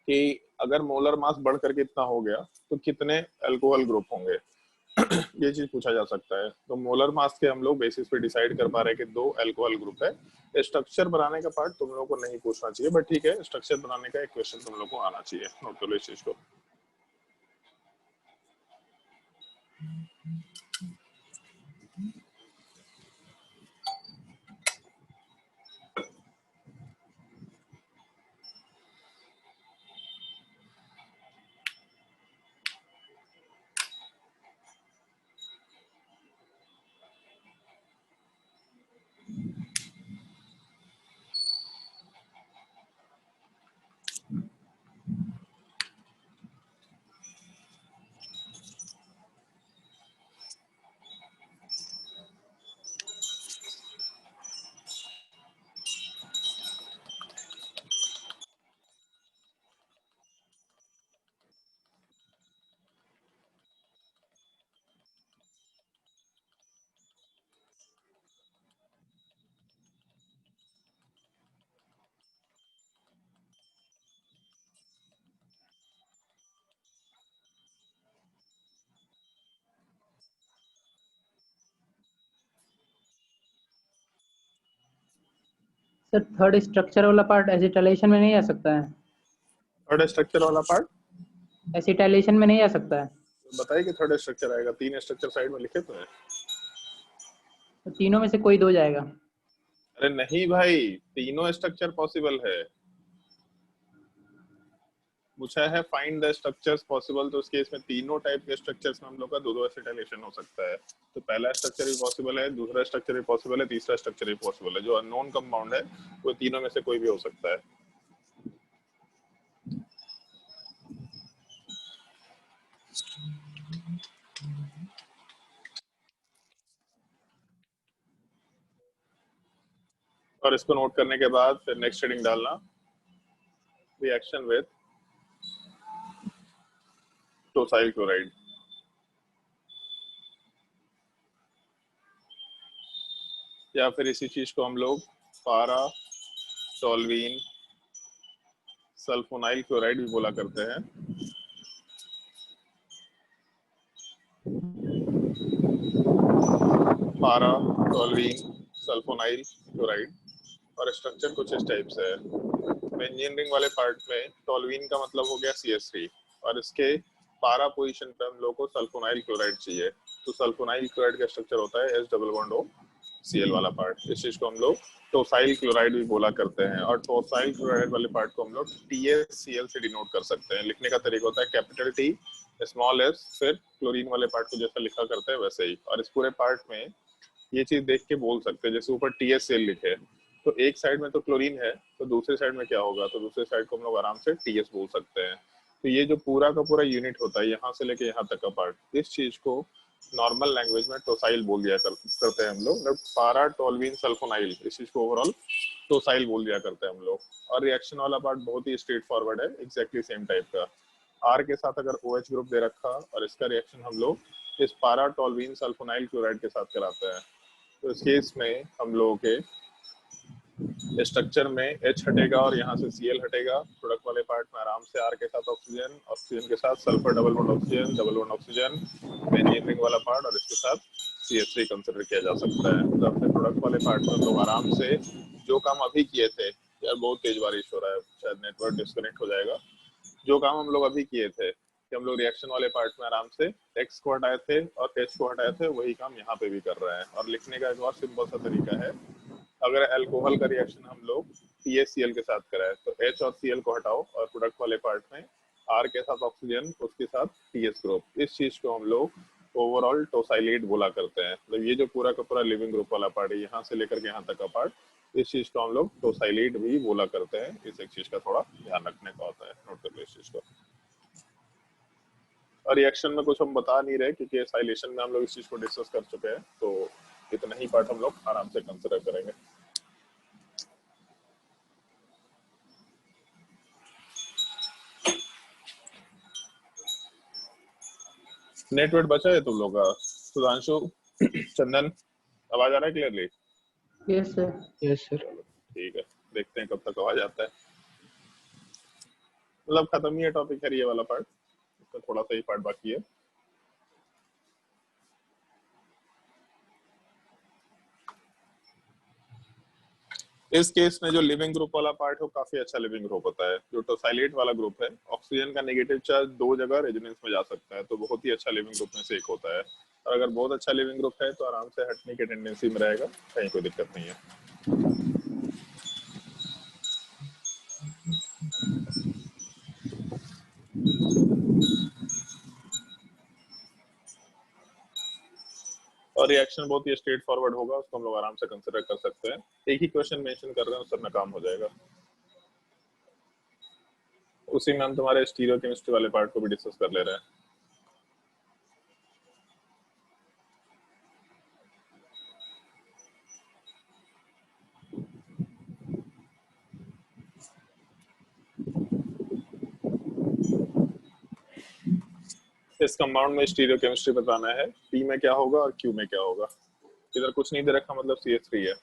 कि अगर मोलर मास बढ़ करके इतना हो गया तो कितने अल्कोहल ग्रुप होंगे। ये चीज पूछा जा सकता है। तो मोलर मास के हम लोग बेसिस पे डिसाइड कर पा रहे हैं कि 2 अल्कोहल ग्रुप है। स्ट्रक्चर बनाने का पार्ट तुम लोगों को नहीं पूछना चाहिए, बट ठीक है, स्ट्रक्चर बनाने का एक क्वेश्चन तुम लोग को आना चाहिए। नोट करो इस चीज को। सर थर्ड स्ट्रक्चर वाला पार्ट एसिटाइलेशन में नहीं आ सकता है? थर्ड स्ट्रक्चर वाला पार्ट एसिटाइलेशन में नहीं आ सकता है? बताइए कि थर्ड स्ट्रक्चर आएगा। 3 स्ट्रक्चर साइड में लिखे तो है। तो तीनों में से कोई 2 जाएगा? अरे नहीं भाई, तीनों स्ट्रक्चर पॉसिबल है। पूछा है फाइंड द स्ट्रक्चर्स पॉसिबल, तो उस केस में तीनों टाइप के स्ट्रक्चर्स में हम लोग का 2 एसिटाइलेशन हो सकता है। तो पहला स्ट्रक्चर भी पॉसिबल है, दूसरा स्ट्रक्चर भी पॉसिबल है, तीसरा स्ट्रक्चर भी पॉसिबल है। जो अननोन कंपाउंड है वो तीनों में से कोई भी हो सकता है। और इसको नोट करने के बाद फिर नेक्स्ट हेडिंग डालना, रिएक्शन विद टोसाइल क्लोराइड। या फिर इसी चीज को हम लोग पारा टोल्वीन सल्फोनाइल क्लोराइड भी बोला करते हैं। पारा टोल्वीन सल्फोनाइल क्लोराइड। और स्ट्रक्चर कुछ इस टाइप से है। तो इंजीनियरिंग वाले पार्ट में टोल्वीन का मतलब हो गया CH3, और इसके पारा पोजीशन पे हम लोग को सल्फोनाइल क्लोराइड चाहिए। तो सल्फोनाइल क्लोराइड का स्ट्रक्चर होता है H+O Cl वाला पार्ट। इस चीज को हम लोग टोसाइल क्लोराइड भी बोला करते हैं, और टोसाइल क्लोराइड वाले पार्ट को हम लोग TaCl से डिनोट कर सकते हैं। लिखने का तरीका होता है कैपिटल T स्मॉल s, फिर क्लोरीन वाले पार्ट को जैसा लिखा करते हैं वैसे ही। और इस पूरे पार्ट में ये चीज देख के बोल सकते हैं, जैसे ऊपर TsCl लिखे तो एक साइड में तो क्लोरीन है, तो दूसरे साइड में क्या होगा, तो दूसरे साइड को हम लोग आराम से TS बोल सकते हैं। तो ये जो पूरा का पूरा यूनिट होता है यहाँ से लेके यहाँ तक का पार्ट, इस चीज को नॉर्मल लैंग्वेज में टोसाइल बोल दिया करते हैं हम लोग। पारा टोल्यूइन सल्फोनाइल, इस चीज को ओवरऑल टोसाइल बोल दिया करते हैं हम लोग। और रिएक्शन वाला पार्ट बहुत ही स्ट्रेट फॉरवर्ड है, एग्जैक्टली सेम टाइप का। R के साथ अगर OH ग्रुप दे रखा और इसका रिएक्शन हम लोग इस पारा टोल्यूइन सल्फोनाइल क्लोराइड के साथ कराते हैं, तो इस केस में हम लोगों के स्ट्रक्चर में H हटेगा और यहाँ से Cl हटेगा। प्रोडक्ट वाले पार्ट में आराम से R के साथ ऑक्सीजन, ऑक्सीजन के साथ sulphur double bond oxygen, double bond oxygen, benzene ring वाला पार्ट, और इसके साथ CH3 कंसिडर किया जा सकता है। तो अपने प्रोडक्ट वाले पार्ट में लोग आराम से जो काम अभी किए थे, यार बहुत तेज बारिश हो रहा है, शायद नेटवर्क डिस्कनेक्ट हो जाएगा। जो काम हम लोग अभी किए थे कि हम लोग रिएक्शन वाले पार्ट में आराम से X को हटाए थे और H को हटाए थे, वही काम यहाँ पे भी कर रहे हैं। और लिखने का एक और सिंपल सा तरीका है, अगर अल्कोहल का रिएक्शन हम लोग TaCl के साथ कराए तो H और Cl को हटाओ और प्रोडक्ट वाले पार्ट में R के साथ ऑक्सीजन, उसके साथ TS ग्रुप, इस चीज को हम लोग ओवरऑल टोसाइलेट बोला करते हैं। मतलब ये जो पूरा का पूरा लिविंग ग्रुप वाला पार्ट है, यहाँ से लेकर के यहाँ तक का पार्ट, इस चीज को हम लोग टोसाइलेट भी बोला करते हैं। इस एक चीज का थोड़ा ध्यान रखने का होता है, नोट कर लो इस चीज को। और रिएक्शन में कुछ हम बता नहीं रहे क्योंकि साइलेशन में हम लोग इस चीज को डिस्कस कर चुके हैं, तो इतना ही पार्ट हम लोग आराम से कंसिडर करेंगे। नेटवर्क बचा है तुम लोग का? सुधांशु, चंदन, आवाज आ रहा है clearly? Yes sir. Yes sir. ठीक है, देखते हैं कब तक आवाज आता है। मतलब खत्म ही है टॉपिक है ये वाला पार्ट, इसका थोड़ा सा ही पार्ट बाकी है। इस केस में जो लिविंग ग्रुप वाला पार्ट है वो काफी अच्छा लिविंग ग्रुप होता है। जो टोसाइलेट वाला ग्रुप है, ऑक्सीजन का नेगेटिव चार्ज 2 जगह रेजोनेंस में जा सकता है, तो बहुत ही अच्छा लिविंग ग्रुप में से एक होता है। और अगर बहुत अच्छा लिविंग ग्रुप है तो आराम से हटने की टेंडेंसी में रहेगा, कहीं कोई दिक्कत नहीं है। और रिएक्शन बहुत ही स्ट्रेट फॉरवर्ड होगा, उसको हम लोग आराम से कंसिडर कर सकते हैं। एक ही क्वेश्चन मेंशन कर रहे हैं, उससे काम हो जाएगा। उसी में हम तुम्हारे स्टीरियोकेमिस्ट्री वाले पार्ट को भी डिस्कस कर ले रहे हैं। इस कंपाउंड में स्टीरियोकेमिस्ट्री बताना है, P में क्या होगा और Q में क्या होगा। इधर कुछ नहीं दे रखा, मतलब CH3 है।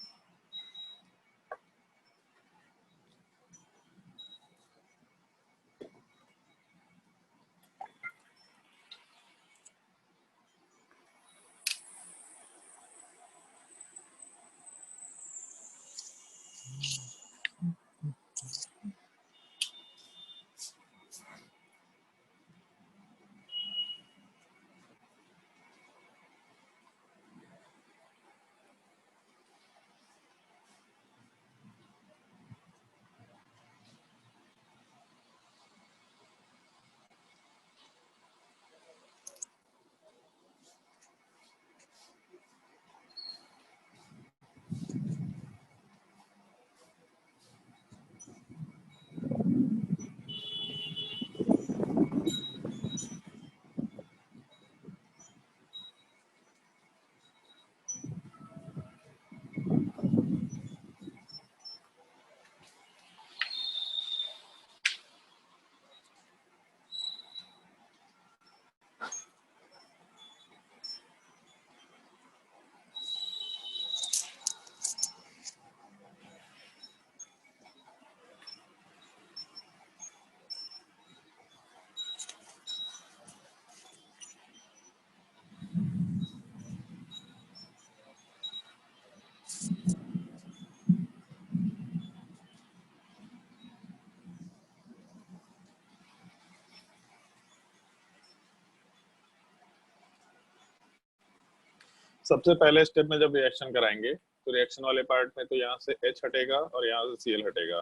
सबसे पहले स्टेप में जब रिएक्शन कराएंगे तो रिएक्शन वाले पार्ट में तो यहाँ से H हटेगा और यहाँ से Cl हटेगा,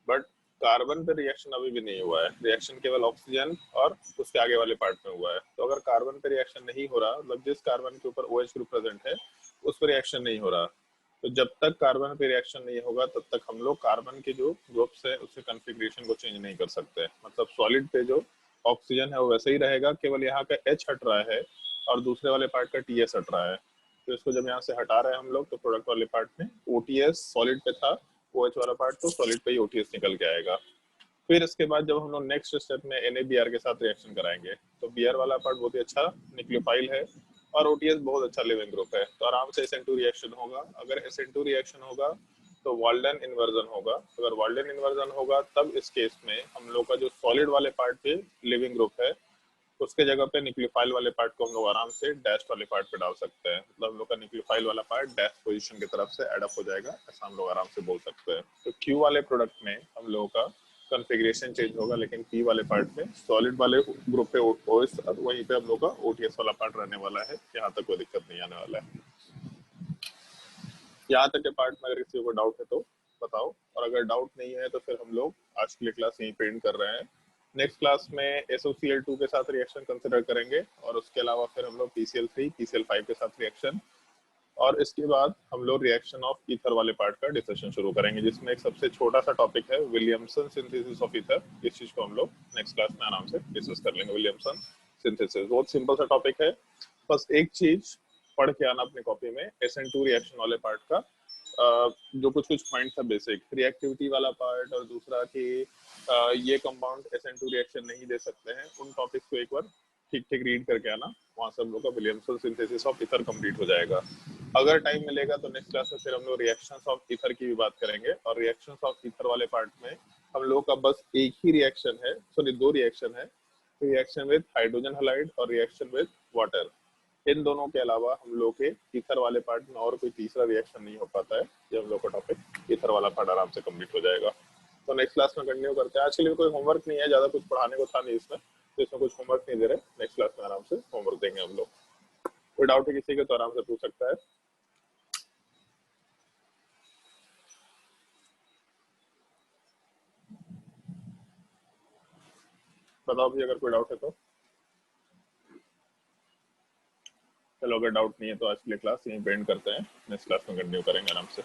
बट कार्बन पे रिएक्शन अभी भी नहीं हुआ है। रिएक्शन केवल ऑक्सीजन और उसके आगे वाले पार्ट में हुआ है। तो अगर कार्बन पे रिएक्शन नहीं हो रहा, मतलब जिस कार्बन के ऊपर OH ग्रुप प्रेजेंट है उस पर रिएक्शन नहीं हो रहा, तो जब तक कार्बन पे रिएक्शन नहीं होगा तब तक हम लोग कार्बन के जो ग्रुप्स है उसके कॉन्फ़िगरेशन को चेंज नहीं कर सकते। मतलब सॉलिड पे जो ऑक्सीजन है वो वैसे ही रहेगा, केवल यहाँ का H हट रहा है और दूसरे वाले पार्ट का TS हट रहा है। तो इसको जब यहाँ से हटा रहे हैं हम लोग तो प्रोडक्ट वाले पार्ट में OTS सॉलिड पे था, OH वाला पार्ट तो सॉलिड पे ही OTS निकल के आएगा। फिर इसके बाद जब हम लोग नेक्स्ट स्टेप में NaBr के साथ रिएक्शन कराएंगे तो Br वाला पार्ट बहुत ही अच्छा न्यूक्लियोफाइल है और OTS बहुत अच्छा लिविंग ग्रुप है, तो आराम से SN2 रिएक्शन होगा। अगर SN2 रिएक्शन होगा तो वाल्डन इन्वर्जन होगा। अगर वाल्डन इन्वर्जन होगा तब इस केस में हम लोग का जो सॉलिड वाले पार्ट पे लिविंग ग्रुप है उसके जगह पे न्यूक्लियोफाइल वाले पार्ट को हम लोग आराम से डैश वाले पार्ट पे डाल सकते हैं। मतलब हम लोग का न्यूक्लियोफाइल वाला पार्ट डैश पोजीशन की तरफ से एडअप हो जाएगा, ऐसा हम लोग आराम से बोल सकते हैं। तो Q वाले प्रोडक्ट में हम लोगों का कॉन्फ़िगरेशन चेंज होगा, लेकिन P वाले पार्ट में सॉलिड वाले ग्रुप पे OS वहीं पे हम लोग का OTS वाला पार्ट रहने वाला है। यहाँ तक कोई दिक्कत नहीं आने वाला है। यहाँ तक के पार्ट में अगर किसी को डाउट है तो बताओ, और अगर डाउट नहीं है तो फिर हम लोग आज के लिए क्लास यहीं पे एंड कर रहे हैं। नेक्स्ट क्लास में SOCl2 के साथ रिएक्शन कंसिडर करेंगे और उसके अलावा फिर हम लोग PCl3 PCl5 के साथ रिएक्शन, और इसके बाद हम लोग रिएक्शन ऑफ ईथर वाले पार्ट का डिस्कशन शुरू करेंगे, जिसमें एक सबसे छोटा सा टॉपिक है विलियमसन सिंथेसिस ऑफ ईथर। इस चीज को हम लोग नेक्स्ट क्लास में आराम से डिस्कस कर लेंगे। विलियमसन सिंथेसिस बहुत सिंपल सा टॉपिक है, बस एक चीज पढ़ के आना अपनी कॉपी में, SN2 रिएक्शन वाले पार्ट का जो कुछ पॉइंट था बेसिक, रिएक्टिविटी वाला पार्ट, और दूसरा कि ये कंपाउंड SN2 रिएक्शन नहीं दे सकते हैं, उन टॉपिक्स को एक बार ठीक ठीक रीड करके आना। वहां से हम लोग का Williamson synthesis of ether complete हो जाएगा। अगर टाइम मिलेगा तो नेक्स्ट क्लास में फिर हम लोग रिएक्शंस ऑफ ईथर की भी बात करेंगे, और रिएक्शंस ऑफ ईथर वाले पार्ट में हम लोग का बस एक ही रिएक्शन है, सॉरी 2 रिएक्शन है, रिएक्शन विद हाइड्रोजन हैलाइड और रिएक्शन विद वाटर। इन दोनों के अलावा हम लोग के ईथर वाले पार्ट में और कोई तीसरा रिएक्शन नहीं हो पाता है। ये हम लोग का टॉपिक ईथर वाला पार्ट आराम से कंप्लीट हो जाएगा। तो नेक्स्ट क्लास में कंटिन्यू करते हैं। आज के लिए कोई होमवर्क नहीं है, ज्यादा कुछ पढ़ाने को था नहीं इसमें, तो इसमें कुछ होमवर्क नहीं दे रहे। नेक्स्ट क्लास में आराम से होमवर्क देंगे हम लोग। कोई डाउट है किसी के तो आराम से पूछ सकता है। बताओ भी अगर कोई डाउट है तो। चलो अगर डाउट नहीं है तो आज के लिए क्लास यहीं पे एंड करते हैं, नेक्स्ट क्लास में कंटिन्यू करेंगे आराम से।